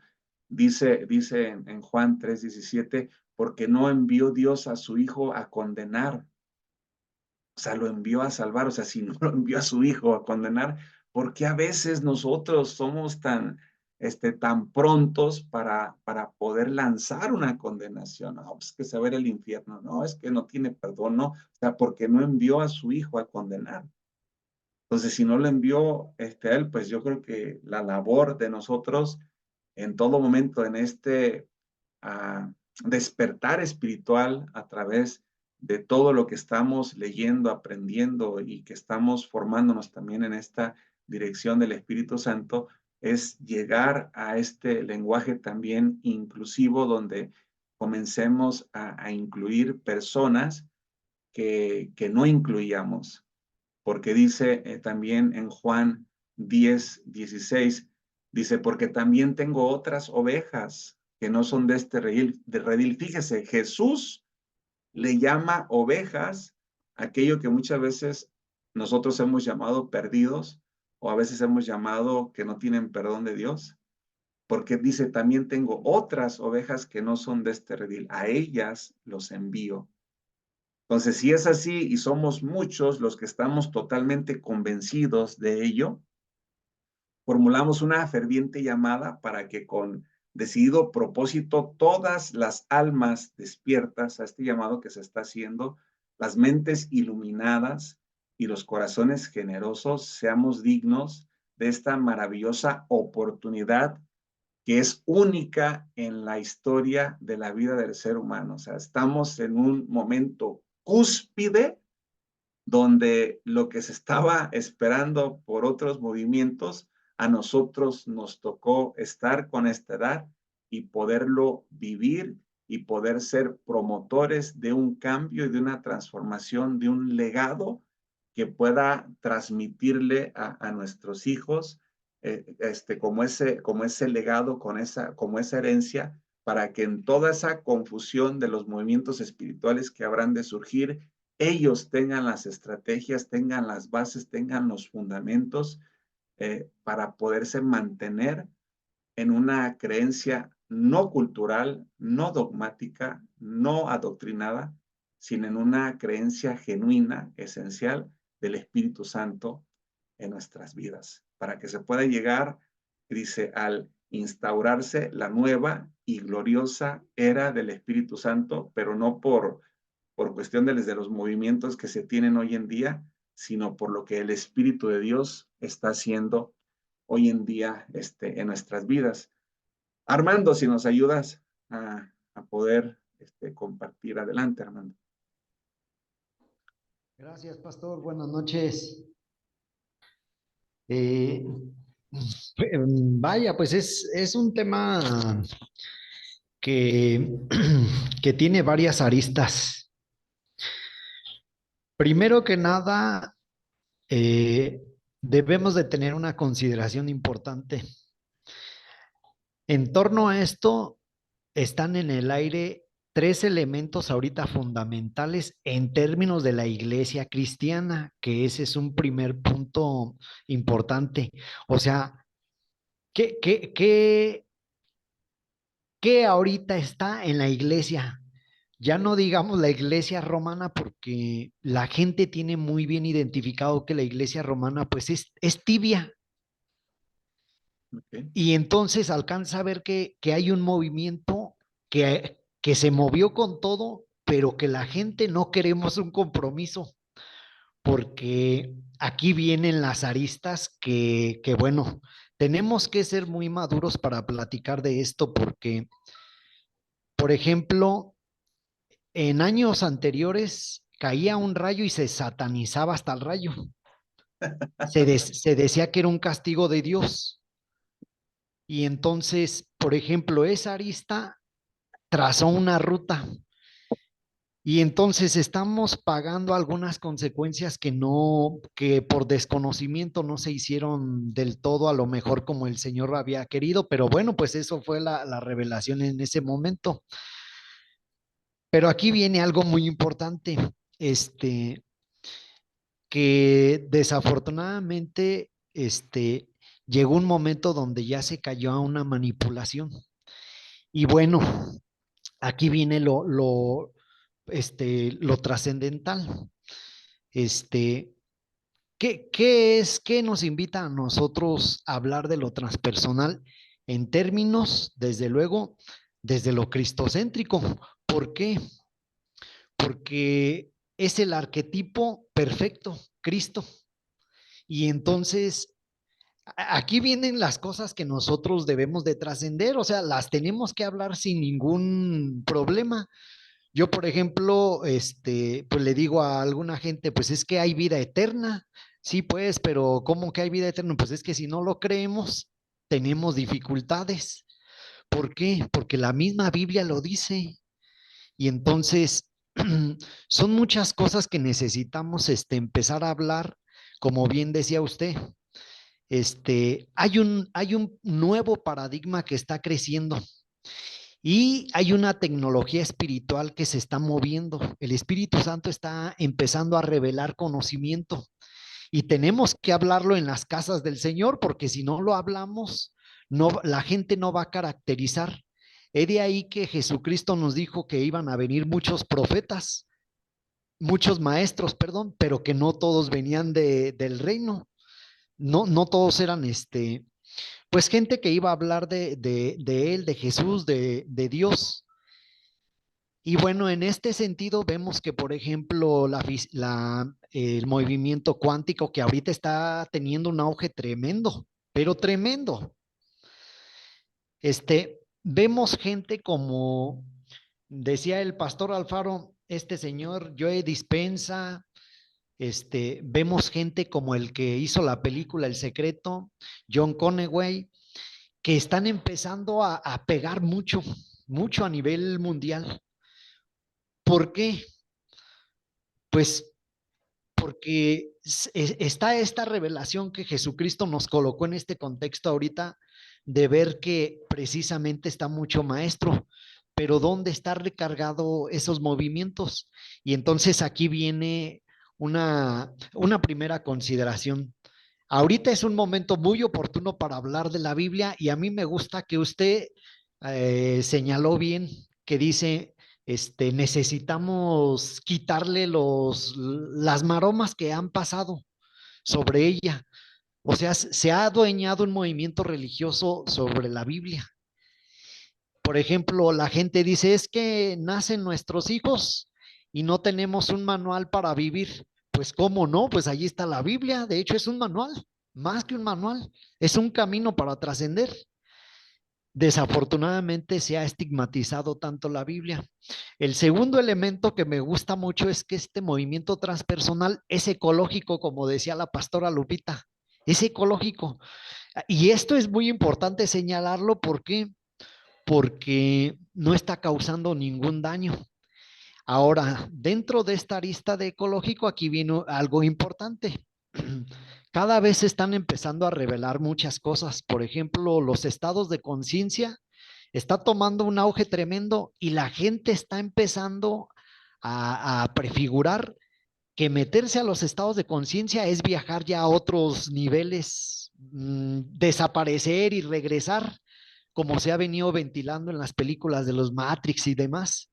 Dice en Juan 3:17, porque no envió Dios a su Hijo a condenar, o sea, lo envió a salvar. O sea, si no lo envió a su Hijo a condenar, ¿por qué a veces nosotros somos tan prontos para poder lanzar una condenación? No, pues que se va a ir al infierno, no, es que no tiene perdón, no, o sea, porque no envió a su Hijo a condenar. Entonces, si no lo envió a él, pues yo creo que la labor de nosotros en todo momento, en ah, despertar espiritual a través de todo lo que estamos leyendo, aprendiendo y que estamos formándonos también en esta dirección del Espíritu Santo, es llegar a este lenguaje también inclusivo donde comencemos a incluir personas que no incluíamos, porque dice también en Juan 10:16, dice, porque también tengo otras ovejas que no son de este redil. Fíjese, Jesús le llama ovejas aquello que muchas veces nosotros hemos llamado perdidos, o a veces hemos llamado que no tienen perdón de Dios, porque dice, también tengo otras ovejas que no son de este redil, a ellas los envío. Entonces, si es así y somos muchos los que estamos totalmente convencidos de ello, formulamos una ferviente llamada para que con decidido propósito todas las almas despiertas a este llamado que se está haciendo, las mentes iluminadas y los corazones generosos, seamos dignos de esta maravillosa oportunidad que es única en la historia de la vida del ser humano. O sea, estamos en un momento cúspide donde lo que se estaba esperando por otros movimientos, a nosotros nos tocó estar con esta edad y poderlo vivir y poder ser promotores de un cambio y de una transformación, de un legado que pueda transmitirle a nuestros hijos como ese legado, como esa herencia, para que en toda esa confusión de los movimientos espirituales que habrán de surgir, ellos tengan las estrategias, tengan las bases, tengan los fundamentos para poderse mantener en una creencia no cultural, no dogmática, no adoctrinada, sino en una creencia genuina, esencial del Espíritu Santo en nuestras vidas, para que se pueda llegar, dice, al instaurarse la nueva y gloriosa era del Espíritu Santo, pero no por cuestión de los movimientos que se tienen hoy en día, sino por lo que el Espíritu de Dios está haciendo hoy en día en nuestras vidas. Armando, si nos ayudas a poder compartir. Adelante, Armando. Gracias, pastor. Buenas noches. Eh, Vaya, pues es un tema que, que tiene varias aristas. Primero que nada, eh, debemos de tener una consideración importante. En torno a esto, están en el aire tres elementos ahorita fundamentales en términos de la iglesia cristiana, que ese es un primer punto importante. O sea, ¿qué ahorita está en la iglesia? Ya no digamos la iglesia romana, porque la gente tiene muy bien identificado que la iglesia romana pues es tibia. Okay. Y entonces alcanza a ver que hay un movimiento que se movió con todo, pero que la gente no queremos un compromiso, porque aquí vienen las aristas que bueno, tenemos que ser muy maduros para platicar de esto, porque, por ejemplo, en años anteriores caía un rayo y se satanizaba hasta el rayo. Se decía que era un castigo de Dios. Y entonces, por ejemplo, esa arista trazó una ruta Y entonces estamos pagando algunas consecuencias que no, que por desconocimiento no se hicieron del todo a lo mejor como el Señor había querido, pero bueno, pues eso fue la revelación en ese momento. Pero aquí viene algo muy importante, este, que desafortunadamente, llegó un momento donde ya se cayó a una manipulación. Y bueno, aquí viene lo trascendental. Este, qué nos invita a nosotros a hablar de lo transpersonal en términos, desde luego, desde lo cristocéntrico? ¿Por qué? Porque es el arquetipo perfecto, Cristo. Y entonces, aquí vienen las cosas que nosotros debemos de trascender, o sea, las tenemos que hablar sin ningún problema. Yo, por ejemplo, pues le digo a alguna gente, pues es que hay vida eterna. Sí, pues, pero ¿cómo que hay vida eterna? Pues es que si no lo creemos, tenemos dificultades. ¿Por qué? Porque la misma Biblia lo dice. Y entonces, son muchas cosas que necesitamos empezar a hablar, como bien decía usted. Hay un nuevo paradigma que está creciendo y hay una tecnología espiritual que se está moviendo. El Espíritu Santo está empezando a revelar conocimiento y tenemos que hablarlo en las casas del Señor, porque si no lo hablamos, no, la gente no va a caracterizar. Es de ahí que Jesucristo nos dijo que iban a venir muchos profetas, muchos maestros, perdón, pero que no todos venían del reino. No, no todos eran pues gente que iba a hablar de él, de Jesús, de Dios. Y bueno, en este sentido vemos que, por ejemplo, el movimiento cuántico que ahorita está teniendo un auge tremendo, pero tremendo. Vemos gente como decía el pastor Alfaro, este señor Joe Dispensa, vemos gente como el que hizo la película El Secreto, John Conaway, que están empezando a pegar mucho, mucho a nivel mundial. ¿Por qué? Pues porque está esta revelación que Jesucristo nos colocó en este contexto ahorita de ver que precisamente está mucho maestro, pero ¿dónde está recargado esos movimientos? Y entonces aquí viene una primera consideración. Ahorita es un momento muy oportuno para hablar de la Biblia y a mí me gusta que usted señaló bien que dice, necesitamos quitarle las maromas que han pasado sobre ella. O sea, se ha adueñado un movimiento religioso sobre la Biblia. Por ejemplo, la gente dice, es que nacen nuestros hijos y no tenemos un manual para vivir. Pues cómo no, pues allí está la Biblia. De hecho, es un manual, más que un manual, es un camino para trascender. Desafortunadamente se ha estigmatizado tanto la Biblia. El segundo elemento que me gusta mucho es que este movimiento transpersonal es ecológico, como decía la pastora Lupita, es ecológico. Y esto es muy importante señalarlo porque no está causando ningún daño. Ahora, dentro de esta arista de ecológico, aquí viene algo importante. Cada vez se están empezando a revelar muchas cosas. Por ejemplo, los estados de conciencia está tomando un auge tremendo y la gente está empezando a prefigurar que meterse a los estados de conciencia es viajar ya a otros niveles, desaparecer y regresar, como se ha venido ventilando en las películas de los Matrix y demás.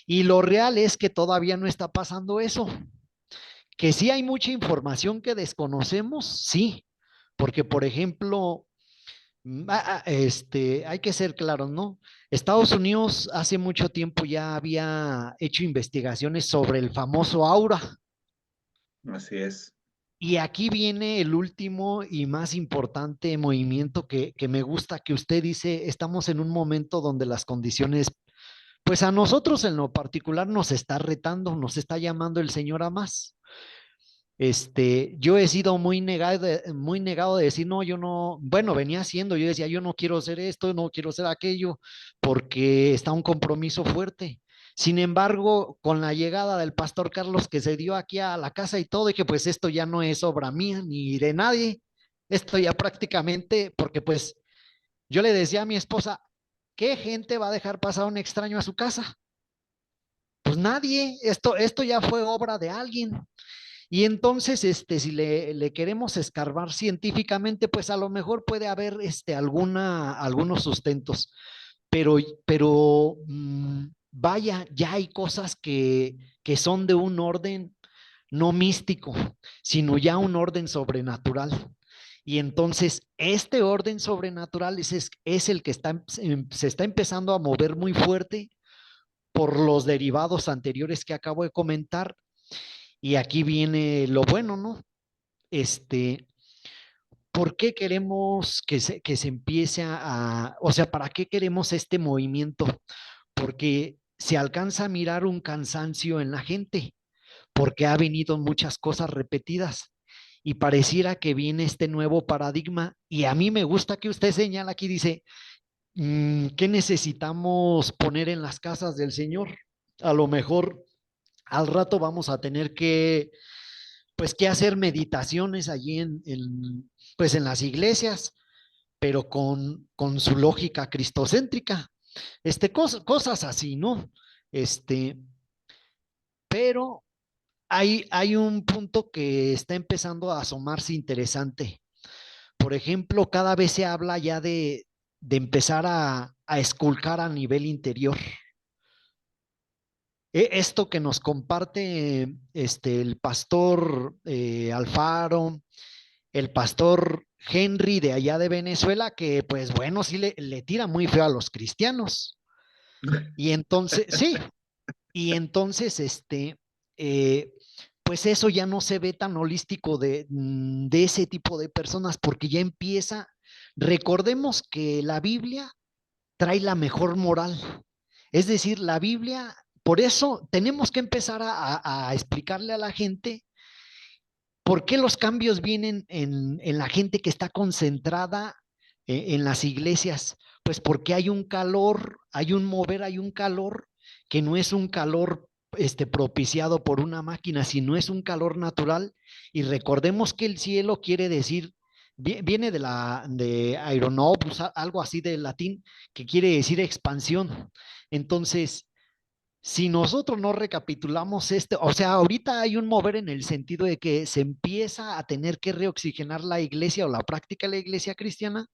Y lo real es que todavía no está pasando eso. Que sí hay mucha información que desconocemos, sí, porque por ejemplo, hay que ser claros, ¿no? Estados Unidos hace mucho tiempo ya había hecho investigaciones sobre el famoso aura. Así es. Y aquí viene el último y más importante movimiento que me gusta, que usted dice, estamos en un momento donde las condiciones, pues a nosotros en lo particular nos está retando, nos está llamando el Señor a más. Yo he sido muy negado de decir, no, yo no, bueno, venía haciendo, yo decía, yo no quiero hacer esto, no quiero hacer aquello, porque está un compromiso fuerte. Sin embargo, con la llegada del pastor Carlos que se dio aquí a la casa y todo, dije, pues esto ya no es obra mía ni de nadie, esto ya prácticamente, porque pues yo le decía a mi esposa, ¿qué gente va a dejar pasar a un extraño a su casa? Pues nadie, esto ya fue obra de alguien. Y entonces, si le queremos escarbar científicamente, pues a lo mejor puede haber algunos sustentos, pero, pero vaya, ya hay cosas que son de un orden no místico, sino ya un orden sobrenatural. Y entonces, este orden sobrenatural es el que se está empezando a mover muy fuerte por los derivados anteriores que acabo de comentar. Y aquí viene lo bueno, ¿no? Este, ¿Por qué queremos que se empiece o sea, para qué queremos este movimiento? Porque se alcanza a mirar un cansancio en la gente, porque ha venido muchas cosas repetidas y pareciera que viene este nuevo paradigma. Y a mí me gusta que usted señala aquí, dice, ¿qué necesitamos poner en las casas del Señor? A lo mejor al rato vamos a tener pues, que hacer meditaciones allí pues, en las iglesias, pero con su lógica cristocéntrica. Cosas así, ¿no? Este, pero hay un punto que está empezando a asomarse interesante. Por ejemplo, cada vez se habla ya de empezar a esculcar a nivel interior. Esto que nos comparte el pastor Alfaro, el pastor Henry de allá de Venezuela, que pues bueno, sí le tira muy feo a los cristianos. Y entonces, sí, y entonces, eh, pues eso ya no se ve tan holístico de ese tipo de personas, porque ya empieza, recordemos que la Biblia trae la mejor moral. Es decir, la Biblia, por eso tenemos que empezar a explicarle a la gente por qué los cambios vienen en la gente que está concentrada en las iglesias. Pues porque hay un calor, hay un mover, hay un calor que no es un calor propiciado por una máquina, sino es un calor natural. Y recordemos que el cielo quiere decir, viene de aeronobus, algo así del latín, que quiere decir expansión. Entonces, si nosotros no recapitulamos o sea, ahorita hay un mover en el sentido de que se empieza a tener que reoxigenar la iglesia o la práctica de la iglesia cristiana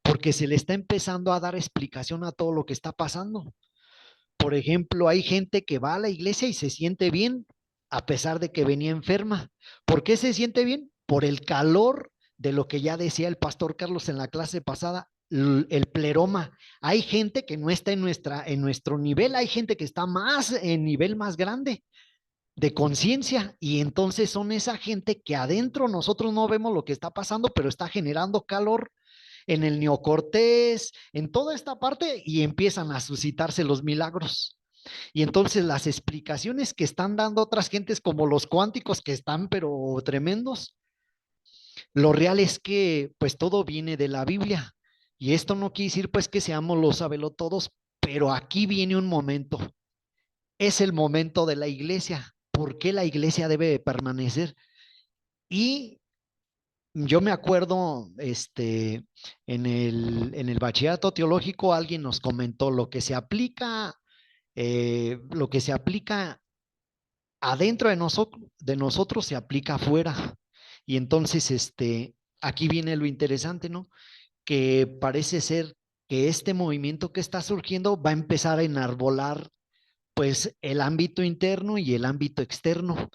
porque se le está empezando a dar explicación a todo lo que está pasando. Por ejemplo, hay gente que va a la iglesia y se siente bien a pesar de que venía enferma. ¿Por qué se siente bien? Por el calor de lo que ya decía el pastor Carlos en la clase pasada, el pleroma. Hay gente que no está en nuestro nivel, hay gente que está más en nivel más grande de conciencia y entonces son esa gente que adentro nosotros no vemos lo que está pasando, pero está generando calor en el neocortés, en toda esta parte y empiezan a suscitarse los milagros. Y entonces las explicaciones que están dando otras gentes como los cuánticos que están pero tremendos, lo real es que pues todo viene de la Biblia. Y esto no quiere decir pues que seamos los sabelotodos, pero aquí viene un momento. Es el momento de la iglesia. ¿Por qué la iglesia debe de permanecer? Y yo me acuerdo, en el bachillerato teológico alguien nos comentó lo que se aplica adentro de nosotros se aplica afuera. Y entonces, aquí viene lo interesante, ¿no? Que parece ser que este movimiento que está surgiendo va a empezar a enarbolar, pues, el ámbito interno y el ámbito externo.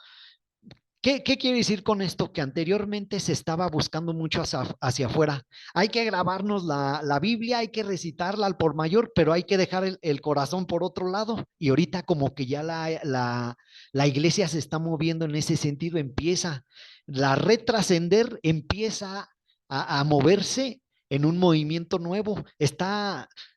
¿Qué quiere decir con esto? Que anteriormente se estaba buscando mucho hacia afuera. Hay que grabarnos la Biblia, hay que recitarla al por mayor, pero hay que dejar el corazón por otro lado. Y ahorita como que ya la iglesia se está moviendo en ese sentido, empieza, la red trascender empieza a moverse en un movimiento nuevo.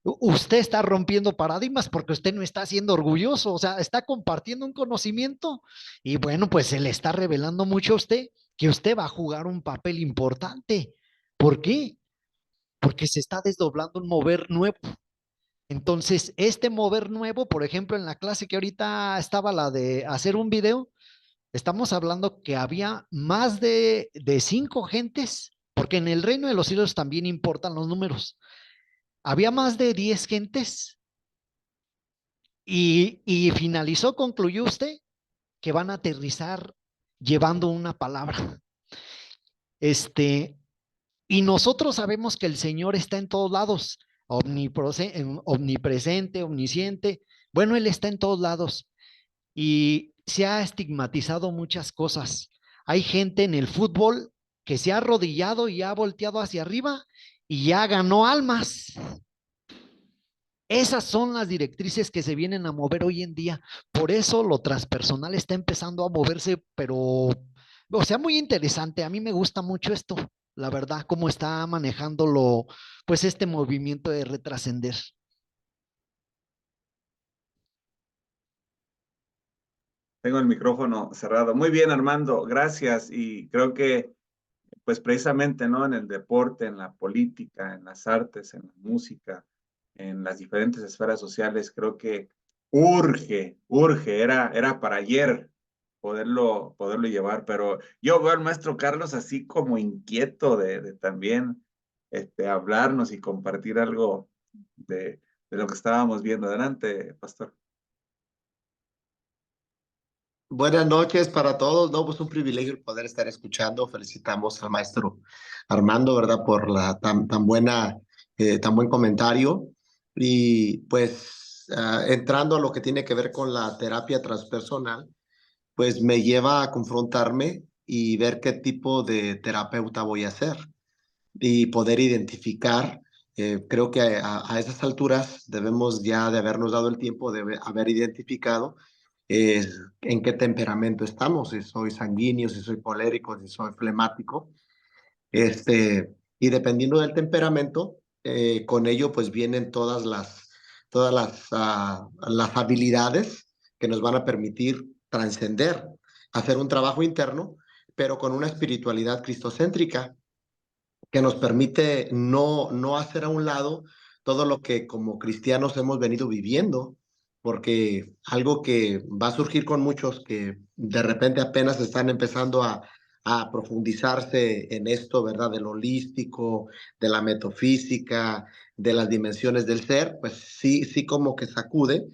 Usted está rompiendo paradigmas porque usted no está siendo orgulloso, o sea, está compartiendo un conocimiento y bueno, pues se le está revelando mucho a usted que usted va a jugar un papel importante. ¿Por qué? Porque se está desdoblando un mover nuevo. Entonces, este mover nuevo, por ejemplo, en la clase que ahorita estaba la de hacer un video, estamos hablando que había más de 5 gentes, porque en el reino de los cielos también importan los números. Había más de 10 gentes y finalizó, concluyó usted, que van a aterrizar llevando una palabra. Este, y nosotros sabemos que el Señor está en todos lados, omnipresente, omnisciente. Bueno, Él está en todos lados y se ha estigmatizado muchas cosas. Hay gente en el fútbol que se ha arrodillado y ha volteado hacia arriba y ya ganó almas. Esas son las directrices que se vienen a mover hoy en día. Por eso lo transpersonal está empezando a moverse, pero, o sea, muy interesante. A mí me gusta mucho esto, la verdad, cómo está manejándolo, pues este movimiento de retrascender. Tengo el micrófono cerrado. Muy bien, Armando, gracias. Y creo que, pues precisamente, ¿no? En el deporte, en la política, en las artes, en la música, en las diferentes esferas sociales, creo que era para ayer poderlo llevar, pero yo veo al maestro Carlos así como inquieto de también hablarnos y compartir algo de lo que estábamos viendo. Adelante, pastor. Buenas noches para todos. No, pues un privilegio el poder estar escuchando. Felicitamos al maestro Armando, ¿verdad? Por la tan buena, tan buen comentario. Y pues entrando a lo que tiene que ver con la terapia transpersonal, pues me lleva a confrontarme y ver qué tipo de terapeuta voy a ser y poder identificar. Creo que a esas alturas debemos ya de habernos dado el tiempo de haber identificado eh, en qué temperamento estamos, si soy sanguíneo, si soy colérico, si soy flemático. Y dependiendo del temperamento, con ello pues vienen todas las habilidades que nos van a permitir trascender, hacer un trabajo interno, pero con una espiritualidad cristocéntrica que nos permite no hacer a un lado todo lo que como cristianos hemos venido viviendo, porque algo que va a surgir con muchos que de repente apenas están empezando a profundizarse en esto, ¿verdad? Del holístico, de la metafísica, de las dimensiones del ser, pues sí, sí como que sacude,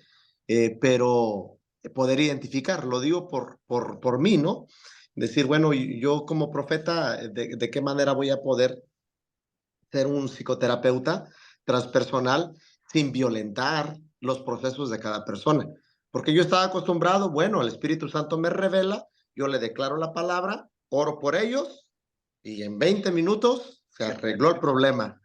pero poder identificar, lo digo por mí, ¿no? Decir, bueno, yo como profeta, ¿de qué manera voy a poder ser un psicoterapeuta transpersonal sin violentar los procesos de cada persona? Porque yo estaba acostumbrado, bueno, el Espíritu Santo me revela, yo le declaro la palabra, oro por ellos y en 20 minutos se arregló el problema.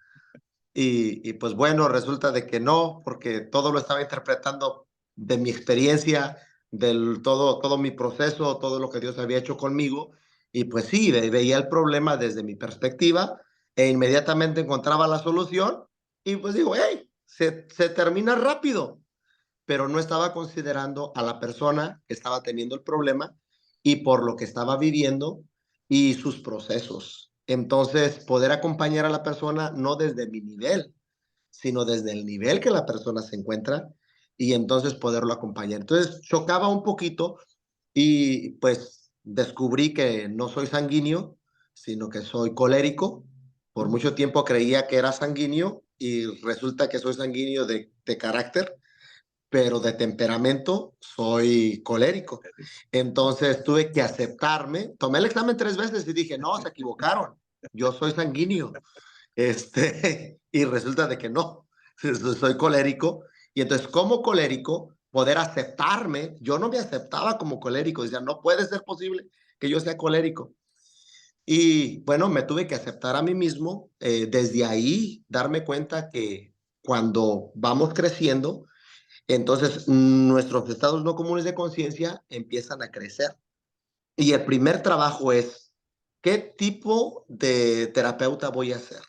Y pues bueno, resulta de que no, porque todo lo estaba interpretando de mi experiencia, todo mi proceso, todo lo que Dios había hecho conmigo. Y pues sí, veía el problema desde mi perspectiva e inmediatamente encontraba la solución. Y pues digo, hey, se termina rápido, pero no estaba considerando a la persona que estaba teniendo el problema y por lo que estaba viviendo y sus procesos. Entonces, poder acompañar a la persona no desde mi nivel, sino desde el nivel que la persona se encuentra y entonces poderlo acompañar. Entonces, chocaba un poquito y pues descubrí que no soy sanguíneo, sino que soy colérico. Por mucho tiempo creía que era sanguíneo y resulta que soy sanguíneo de carácter, pero de temperamento soy colérico. Entonces tuve que aceptarme. Tomé el examen 3 veces y dije, no, se equivocaron. Yo soy sanguíneo. Y resulta de que no, soy colérico. Y entonces como colérico, poder aceptarme, yo no me aceptaba como colérico. Decía, no puede ser posible que yo sea colérico. Y bueno, me tuve que aceptar a mí mismo. Desde ahí darme cuenta que cuando vamos creciendo, entonces, nuestros estados no comunes de conciencia empiezan a crecer. Y el primer trabajo es, ¿qué tipo de terapeuta voy a ser?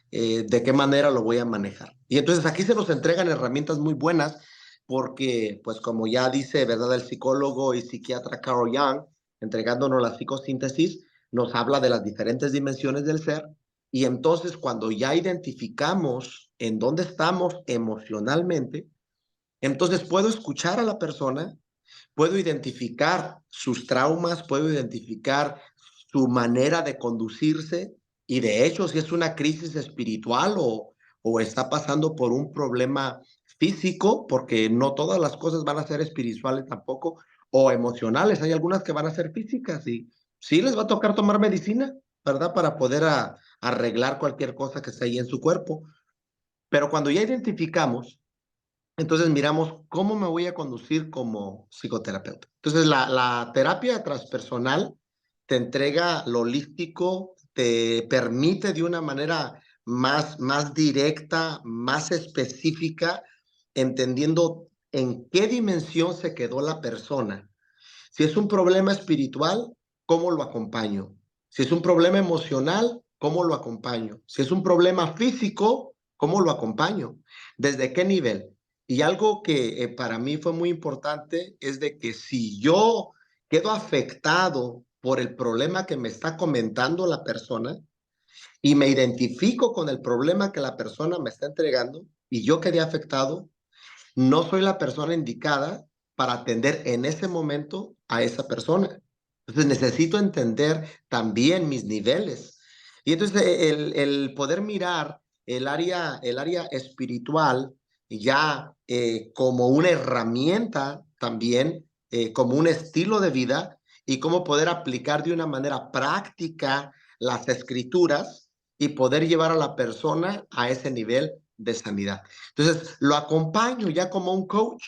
¿De qué manera lo voy a manejar? Y entonces aquí se nos entregan herramientas muy buenas porque, pues como ya dice, ¿verdad? El psicólogo y psiquiatra Carl Jung, entregándonos la psicosíntesis, nos habla de las diferentes dimensiones del ser Y entonces cuando ya identificamos en dónde estamos emocionalmente, entonces puedo escuchar a la persona, puedo identificar sus traumas, puedo identificar su manera de conducirse y de hecho si es una crisis espiritual o está pasando por un problema físico, porque no todas las cosas van a ser espirituales tampoco, o emocionales, hay algunas que van a ser físicas y sí les va a tocar tomar medicina, ¿verdad? Para poder arreglar cualquier cosa que esté ahí en su cuerpo. Pero cuando ya identificamos, entonces miramos cómo me voy a conducir como psicoterapeuta. Entonces la terapia transpersonal te entrega lo holístico, te permite de una manera más directa, más específica, entendiendo en qué dimensión se quedó la persona. Si es un problema espiritual, ¿cómo lo acompaño? Si es un problema emocional, ¿cómo lo acompaño? Si es un problema físico, ¿cómo lo acompaño? ¿Desde qué nivel? Y algo que para mí fue muy importante es de que si yo quedo afectado por el problema que me está comentando la persona y me identifico con el problema que la persona me está entregando y yo quedé afectado, no soy la persona indicada para atender en ese momento a esa persona. Entonces necesito entender también mis niveles. Y entonces el poder mirar el área espiritual ya como una herramienta también, como un estilo de vida y cómo poder aplicar de una manera práctica las escrituras y poder llevar a la persona a ese nivel de sanidad. Entonces, lo acompaño ya como un coach,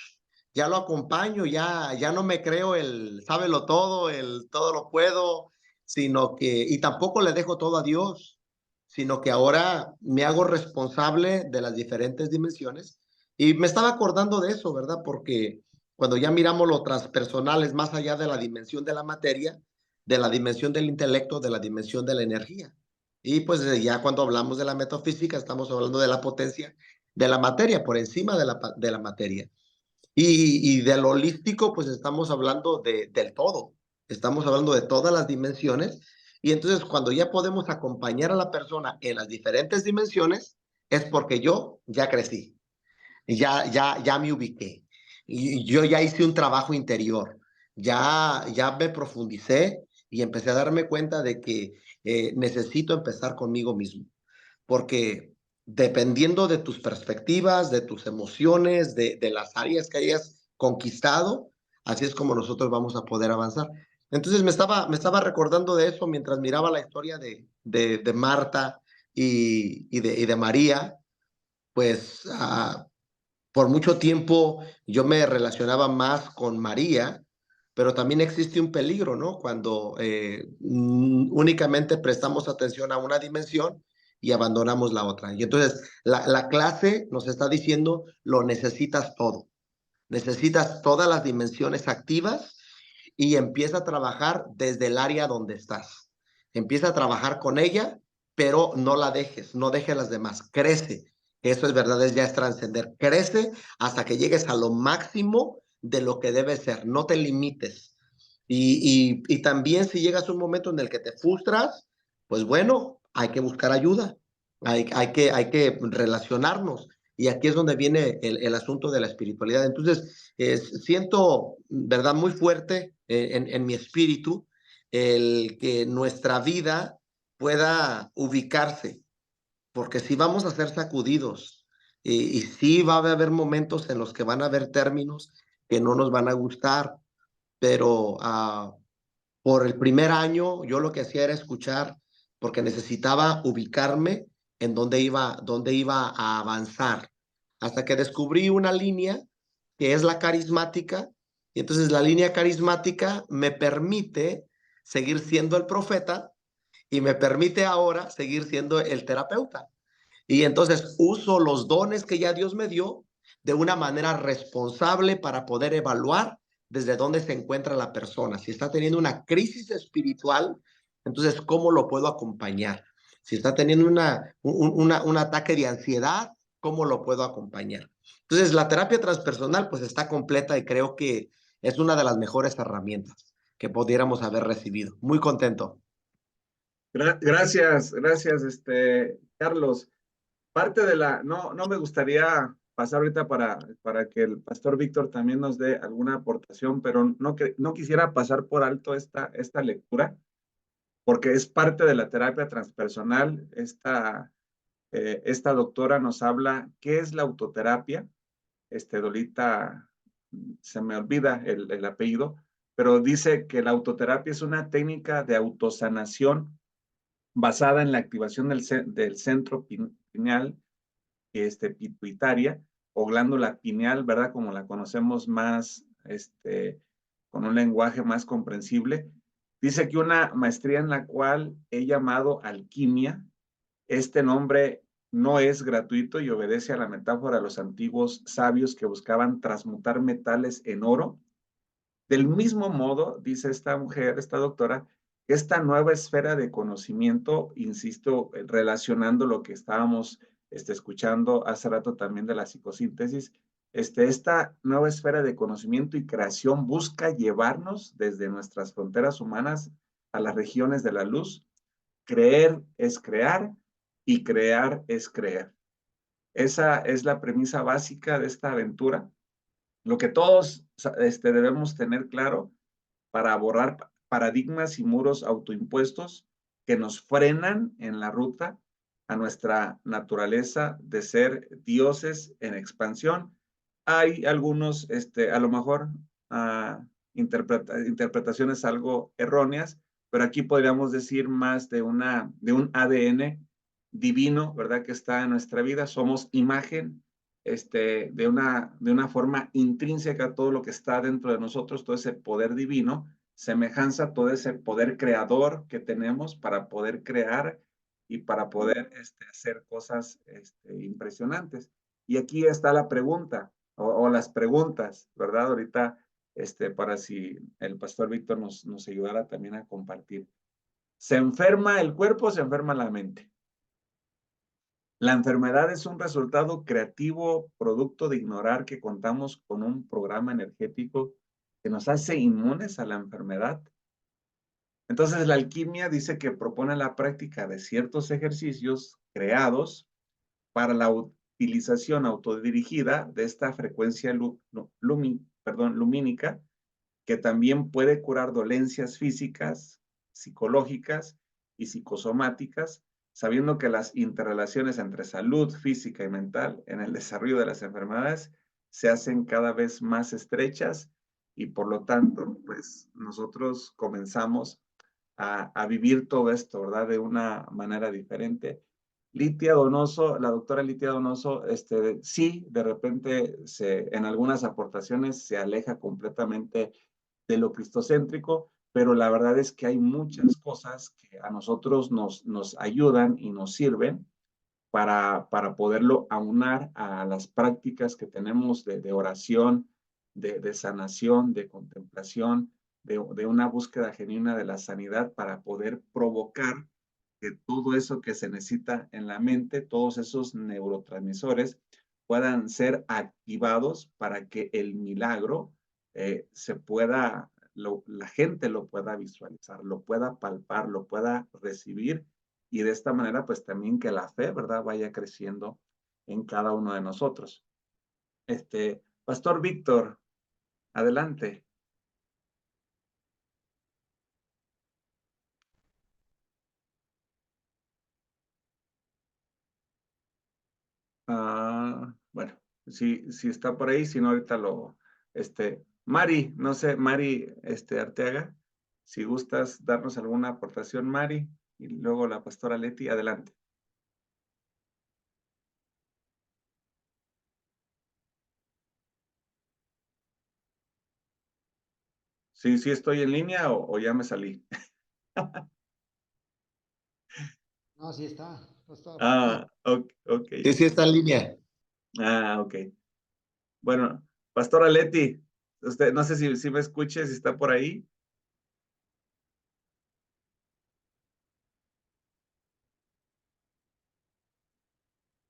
ya lo acompaño, ya no me creo el sábelo todo, el todo lo puedo, sino que, y tampoco le dejo todo a Dios, sino que ahora me hago responsable de las diferentes dimensiones. Y me estaba acordando de eso, ¿verdad? Porque cuando ya miramos lo transpersonal es más allá de la dimensión de la materia, de la dimensión del intelecto, de la dimensión de la energía. Y pues ya cuando hablamos de la metafísica estamos hablando de la potencia de la materia, por encima de la materia. Y de lo holístico, pues estamos hablando del todo, estamos hablando de todas las dimensiones. Y entonces cuando ya podemos acompañar a la persona en las diferentes dimensiones, es porque yo ya crecí, ya me ubiqué. Y yo ya hice un trabajo interior, ya me profundicé y empecé a darme cuenta de que necesito empezar conmigo mismo porque dependiendo de tus perspectivas, de tus emociones, de las áreas que hayas conquistado, así es como nosotros vamos a poder avanzar. Entonces me estaba recordando de eso mientras miraba la historia de Marta y de María, pues por mucho tiempo yo me relacionaba más con María, pero también existe un peligro, ¿no? Cuando únicamente prestamos atención a una dimensión y abandonamos la otra. Y entonces la clase nos está diciendo, lo necesitas todo. Necesitas todas las dimensiones activas y empieza a trabajar desde el área donde estás. Empieza a trabajar con ella, pero no la dejes, no dejes las demás. Crece. Eso es verdad, ya es trascender. Crece hasta que llegues a lo máximo de lo que debe ser. No te limites. Y también si llegas a un momento en el que te frustras, pues bueno, hay que buscar ayuda. Hay que relacionarnos. Y aquí es donde viene el asunto de la espiritualidad. Entonces, siento, ¿verdad?, muy fuerte en mi espíritu el que nuestra vida pueda ubicarse, porque si vamos a ser sacudidos y sí va a haber momentos en los que van a haber términos que no nos van a gustar, pero por el primer año yo lo que hacía era escuchar porque necesitaba ubicarme en dónde iba a avanzar, hasta que descubrí una línea que es la carismática, y entonces la línea carismática me permite seguir siendo el profeta y me permite ahora seguir siendo el terapeuta. Y entonces uso los dones que ya Dios me dio de una manera responsable para poder evaluar desde dónde se encuentra la persona. Si está teniendo una crisis espiritual, entonces, ¿cómo lo puedo acompañar? Si está teniendo un ataque de ansiedad, ¿cómo lo puedo acompañar? Entonces, la terapia transpersonal pues está completa y creo que es una de las mejores herramientas que pudiéramos haber recibido. Muy contento. Gracias, Carlos. Parte de no me gustaría pasar ahorita para que el pastor Víctor también nos dé alguna aportación, pero no quisiera pasar por alto esta lectura, porque es parte de la terapia transpersonal. Esta doctora nos habla qué es la autoterapia. Dolita, se me olvida el apellido, pero dice que la autoterapia es una técnica de autosanación basada en la activación del centro pineal, pituitaria, o glándula pineal, ¿verdad? Como la conocemos más, con un lenguaje más comprensible. Dice que una maestría en la cual he llamado alquimia. Este nombre no es gratuito y obedece a la metáfora de los antiguos sabios que buscaban transmutar metales en oro. Del mismo modo, dice esta mujer, esta doctora, que esta nueva esfera de conocimiento, insisto, relacionando lo que estábamos escuchando hace rato también de la psicosíntesis, esta nueva esfera de conocimiento y creación busca llevarnos desde nuestras fronteras humanas a las regiones de la luz. Creer es crear y crear es creer. Esa es la premisa básica de esta aventura. Lo que todos debemos tener claro para borrar paradigmas y muros autoimpuestos que nos frenan en la ruta a nuestra naturaleza de ser dioses en expansión. Hay algunos, a lo mejor, interpretaciones algo erróneas, pero aquí podríamos decir más de un ADN divino, ¿verdad? Que está en nuestra vida. Somos imagen de una forma intrínseca a todo lo que está dentro de nosotros, todo ese poder divino, semejanza, todo ese poder creador que tenemos para poder crear y para poder hacer cosas impresionantes. Y aquí está la pregunta, o las preguntas, ¿verdad? Ahorita, para si el pastor Víctor nos ayudara también a compartir. ¿Se enferma el cuerpo o se enferma la mente? La enfermedad es un resultado creativo, producto de ignorar que contamos con un programa energético que nos hace inmunes a la enfermedad. Entonces, la alquimia dice que propone la práctica de ciertos ejercicios creados para la utilización autodirigida de esta frecuencia lumínica, que también puede curar dolencias físicas, psicológicas y psicosomáticas, sabiendo que las interrelaciones entre salud física y mental en el desarrollo de las enfermedades se hacen cada vez más estrechas y por lo tanto, pues nosotros comenzamos a vivir todo esto, ¿verdad? De una manera diferente. Litia Donoso, la doctora Litia Donoso, sí, de repente en algunas aportaciones se aleja completamente de lo cristocéntrico, pero la verdad es que hay muchas cosas que a nosotros nos ayudan y nos sirven para poderlo aunar a las prácticas que tenemos de oración, de sanación, de contemplación, de una búsqueda genuina de la sanidad para poder provocar que todo eso que se necesita en la mente, todos esos neurotransmisores, puedan ser activados para que el milagro la gente lo pueda visualizar, lo pueda palpar, lo pueda recibir y de esta manera pues también que la fe, ¿verdad? Vaya creciendo en cada uno de nosotros. Pastor Víctor, adelante. Bueno, si está por ahí, si no ahorita Mari, no sé, Mari, Arteaga, si gustas darnos alguna aportación, Mari, y luego la pastora Leti, adelante. Sí estoy en línea o ya me salí. No, sí está, pastor. Ok. Sí, está en línea. Ok. Bueno, pastora Leti, usted, no sé si me escuche, si está por ahí.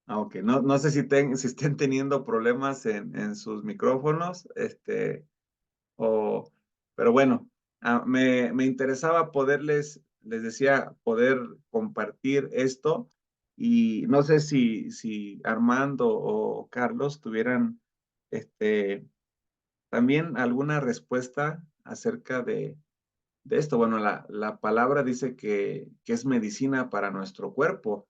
Ok, no sé si estén teniendo problemas en sus micrófonos, pero bueno, me interesaba poderles les decía, poder compartir esto. Y no sé si Armando o Carlos tuvieran también alguna respuesta acerca de esto. Bueno, la palabra dice que es medicina para nuestro cuerpo,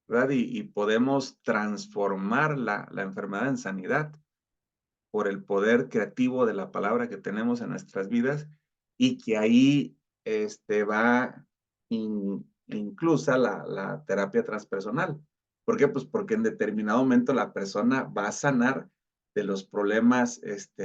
¿verdad? Y podemos transformar la enfermedad en sanidad por el poder creativo de la palabra que tenemos en nuestras vidas, y que ahí va inclusa la terapia transpersonal. ¿Por qué? Pues porque en determinado momento la persona va a sanar de los problemas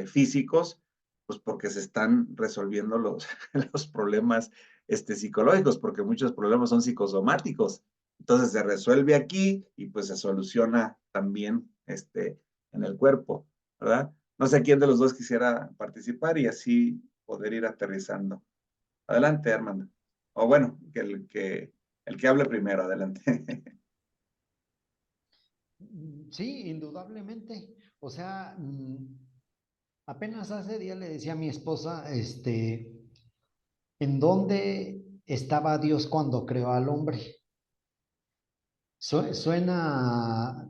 físicos, pues porque se están resolviendo los problemas psicológicos, porque muchos problemas son psicosomáticos. Entonces se resuelve aquí y pues se soluciona también en el cuerpo, ¿verdad? No sé quién de los dos quisiera participar y así poder ir aterrizando. Adelante, Armando. O bueno, el que hable primero, adelante. Sí, indudablemente. O sea, apenas hace día le decía a mi esposa, ¿en dónde estaba Dios cuando creó al hombre? Suena,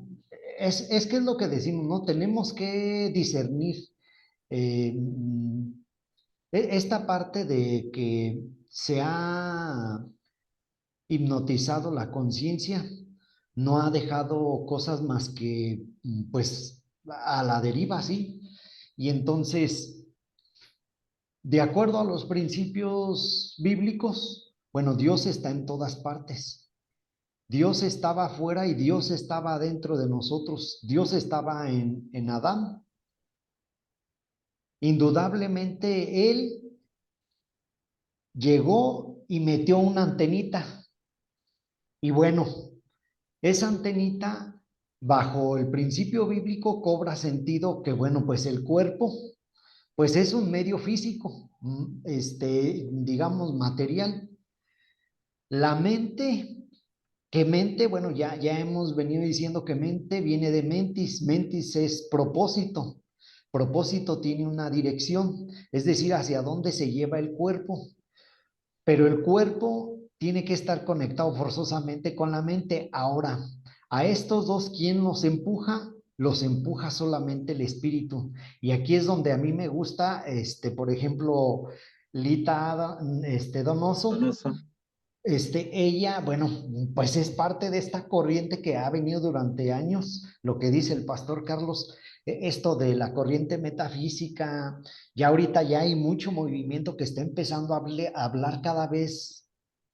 es que es lo que decimos, ¿no? Tenemos que discernir esta parte de que se ha hipnotizado la conciencia, no ha dejado cosas más que, pues, a la deriva, ¿sí? Y entonces, de acuerdo a los principios bíblicos, bueno, Dios está en todas partes. Dios estaba afuera y Dios estaba dentro de nosotros. Dios estaba en Adán. Indudablemente, Él llegó y metió una antenita. Y bueno, esa antenita, bajo el principio bíblico, cobra sentido que, bueno, pues el cuerpo, pues es un medio físico, digamos, material. La mente, que mente, bueno, ya hemos venido diciendo que mente viene de mentis. Mentis es propósito. Propósito tiene una dirección, es decir, hacia dónde se lleva el cuerpo. Pero el cuerpo tiene que estar conectado forzosamente con la mente. Ahora, a estos dos, ¿quién los empuja? Los empuja solamente el espíritu. Y aquí es donde a mí me gusta, por ejemplo, Lita Donoso. Donoso. Ella, bueno, pues es parte de esta corriente que ha venido durante años, lo que dice el pastor Carlos, esto de la corriente metafísica. Ya ahorita ya hay mucho movimiento que está empezando a hablar cada vez,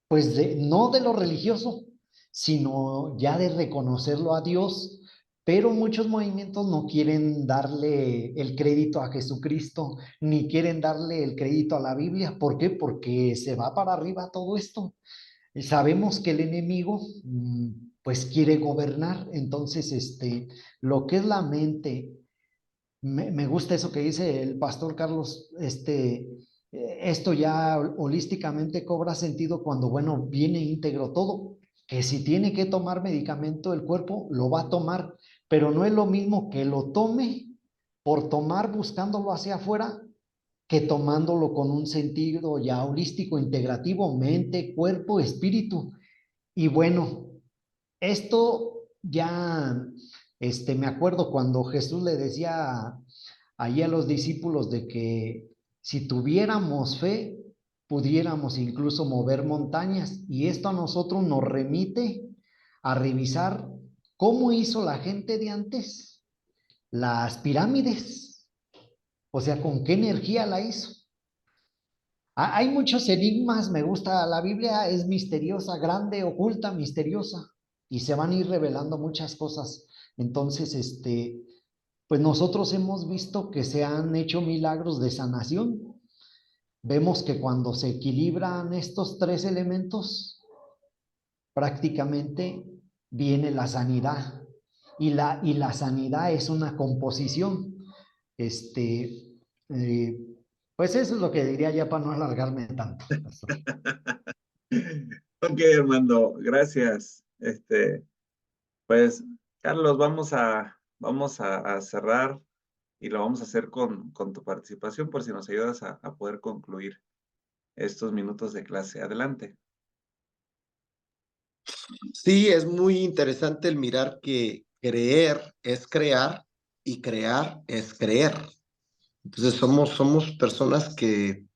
pues no de lo religioso, sino ya de reconocerlo a Dios, pero muchos movimientos no quieren darle el crédito a Jesucristo, ni quieren darle el crédito a la Biblia. ¿Por qué? Porque se va para arriba todo esto. Sabemos que el enemigo, pues quiere gobernar. Entonces, lo que es la mente, me gusta eso que dice el pastor Carlos, esto ya holísticamente cobra sentido cuando, bueno, viene íntegro todo, que si tiene que tomar medicamento el cuerpo, lo va a tomar, pero no es lo mismo que lo tome por tomar buscándolo hacia afuera, que tomándolo con un sentido ya holístico, integrativo, mente, cuerpo, espíritu. Y bueno, esto ya, me acuerdo cuando Jesús le decía allí a los discípulos de que si tuviéramos fe, pudiéramos incluso mover montañas. Y esto a nosotros nos remite a revisar cómo hizo la gente de antes las pirámides. O sea, con qué energía la hizo. Hay muchos enigmas, me gusta, la Biblia es misteriosa, grande, oculta, misteriosa, y se van a ir revelando muchas cosas. Entonces, pues nosotros hemos visto que se han hecho milagros de sanación. Vemos que cuando se equilibran estos tres elementos, prácticamente viene la sanidad. Y la sanidad es una composición. Este, eh, pues eso es lo que diría ya para no alargarme tanto, pastor. Ok, Armando, gracias. Pues, Carlos, vamos a cerrar y lo vamos a hacer con tu participación por si nos ayudas a poder concluir estos minutos de clase. Adelante. Sí, es muy interesante el mirar que creer es crear y crear es creer. Entonces somos personas que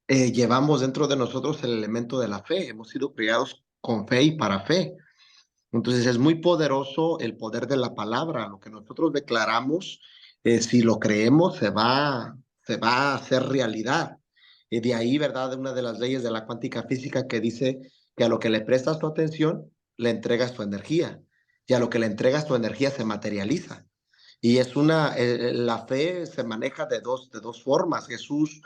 llevamos dentro de nosotros el elemento de la fe. Hemos sido creados con fe y para fe. Entonces es muy poderoso el poder de la palabra. Lo que nosotros declaramos, si lo creemos, se va a hacer realidad. Y de ahí, ¿verdad? Una de las leyes de la cuántica física que dice que a lo que le prestas tu atención, le entregas tu energía. Y a lo que le entregas tu energía se materializa. Y la fe se maneja de dos formas. Jesús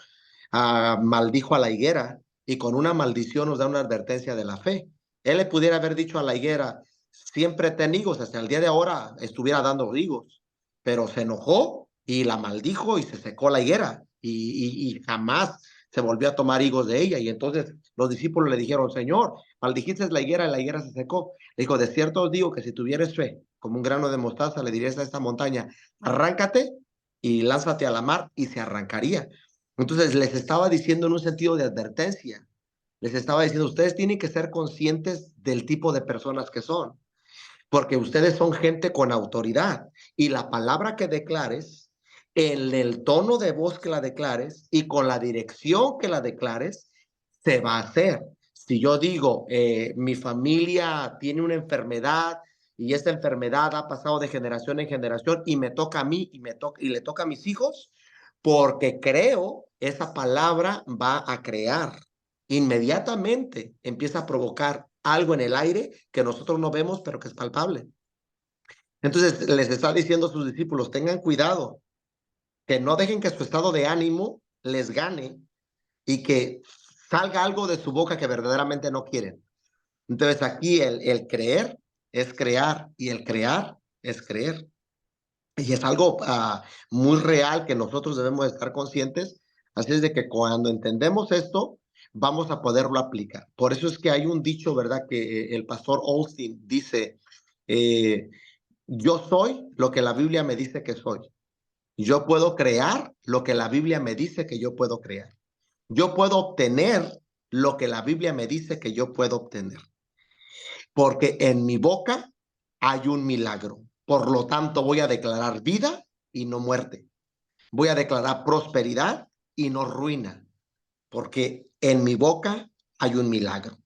maldijo a la higuera y con una maldición nos da una advertencia de la fe. Él le pudiera haber dicho a la higuera, siempre ten higos, hasta el día de ahora estuviera dando higos, pero se enojó y la maldijo y se secó la higuera y jamás se volvió a tomar higos de ella. Y entonces los discípulos le dijeron, Señor, maldijiste la higuera y la higuera se secó. Le dijo, de cierto os digo que si tuvieres fe, como un grano de mostaza, le dirías a esta montaña, arráncate y lánzate a la mar y se arrancaría. Entonces les estaba diciendo en un sentido de advertencia, les estaba diciendo, ustedes tienen que ser conscientes del tipo de personas que son, porque ustedes son gente con autoridad y la palabra que declares, en el tono de voz que la declares y con la dirección que la declares, se va a hacer. Si yo digo, mi familia tiene una enfermedad y esta enfermedad ha pasado de generación en generación y me toca a mí y le toca a mis hijos, porque creo, esa palabra va a crear. Inmediatamente empieza a provocar algo en el aire que nosotros no vemos, pero que es palpable. Entonces les está diciendo a sus discípulos, tengan cuidado, que no dejen que su estado de ánimo les gane y que salga algo de su boca que verdaderamente no quieren. Entonces aquí el creer es crear y el crear es creer. Y es algo muy real que nosotros debemos estar conscientes. Así es de que cuando entendemos esto, vamos a poderlo aplicar. Por eso es que hay un dicho, ¿verdad? Que el pastor Austin dice, eh, yo soy lo que la Biblia me dice que soy. Yo puedo crear lo que la Biblia me dice que yo puedo crear. Yo puedo obtener lo que la Biblia me dice que yo puedo obtener. Porque en mi boca hay un milagro. Por lo tanto, voy a declarar vida y no muerte. Voy a declarar prosperidad y no ruina. Porque en mi boca hay un milagro.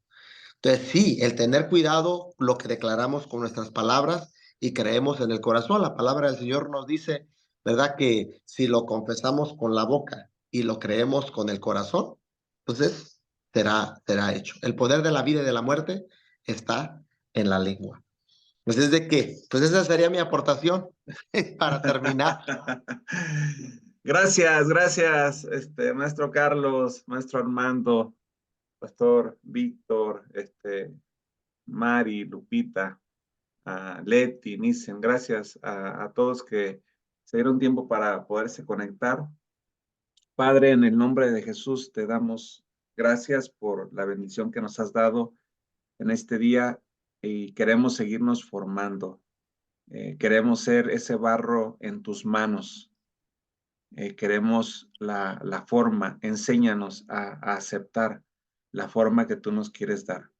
Entonces, sí, el tener cuidado lo que declaramos con nuestras palabras y creemos en el corazón. La palabra del Señor nos dice, ¿verdad? Que si lo confesamos con la boca y lo creemos con el corazón, entonces será hecho. El poder de la vida y de la muerte está en la lengua. Entonces, ¿de qué? Pues esa sería mi aportación para terminar. Gracias, gracias, maestro Carlos, maestro Armando, pastor Víctor, Mari, Lupita, a Leti, Nissen, gracias a todos que se dieron tiempo para poderse conectar. Padre, en el nombre de Jesús te damos gracias por la bendición que nos has dado en este día y queremos seguirnos formando. Queremos ser ese barro en tus manos. Queremos la forma, enséñanos a aceptar la forma que tú nos quieres dar.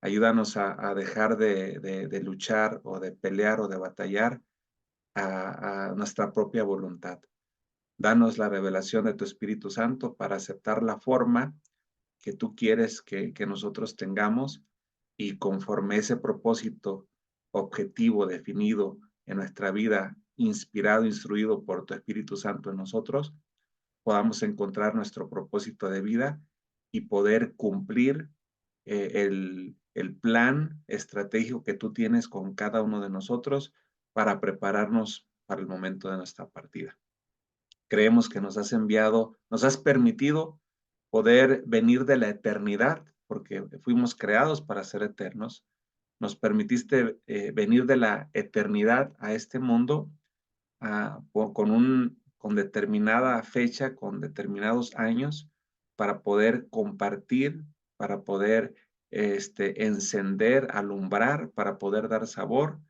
Ayúdanos a dejar de luchar o de pelear o de batallar a nuestra propia voluntad. Danos la revelación de tu Espíritu Santo para aceptar la forma que tú quieres que nosotros tengamos y conforme ese propósito objetivo definido en nuestra vida, inspirado, instruido por tu Espíritu Santo en nosotros, podamos encontrar nuestro propósito de vida y poder cumplir el plan estratégico que tú tienes con cada uno de nosotros para prepararnos para el momento de nuestra partida. Creemos que nos has enviado, nos has permitido poder venir de la eternidad, porque fuimos creados para ser eternos. Nos permitiste venir de la eternidad a este mundo con determinada fecha, con determinados años, para poder compartir, para poder encender, alumbrar, para poder dar sabor,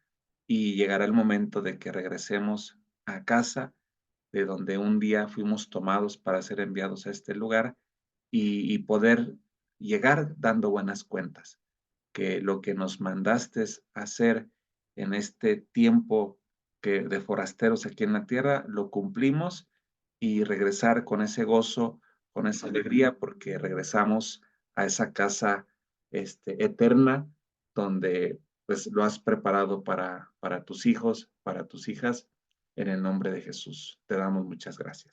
y llegará el momento de que regresemos a casa, de donde un día fuimos tomados para ser enviados a este lugar y poder llegar dando buenas cuentas. que lo que nos mandaste hacer en este tiempo de forasteros aquí en la tierra, lo cumplimos y regresar con ese gozo, con esa alegría, porque regresamos a esa casa eterna donde pues lo has preparado para tus hijos, para tus hijas, en el nombre de Jesús. Te damos muchas gracias.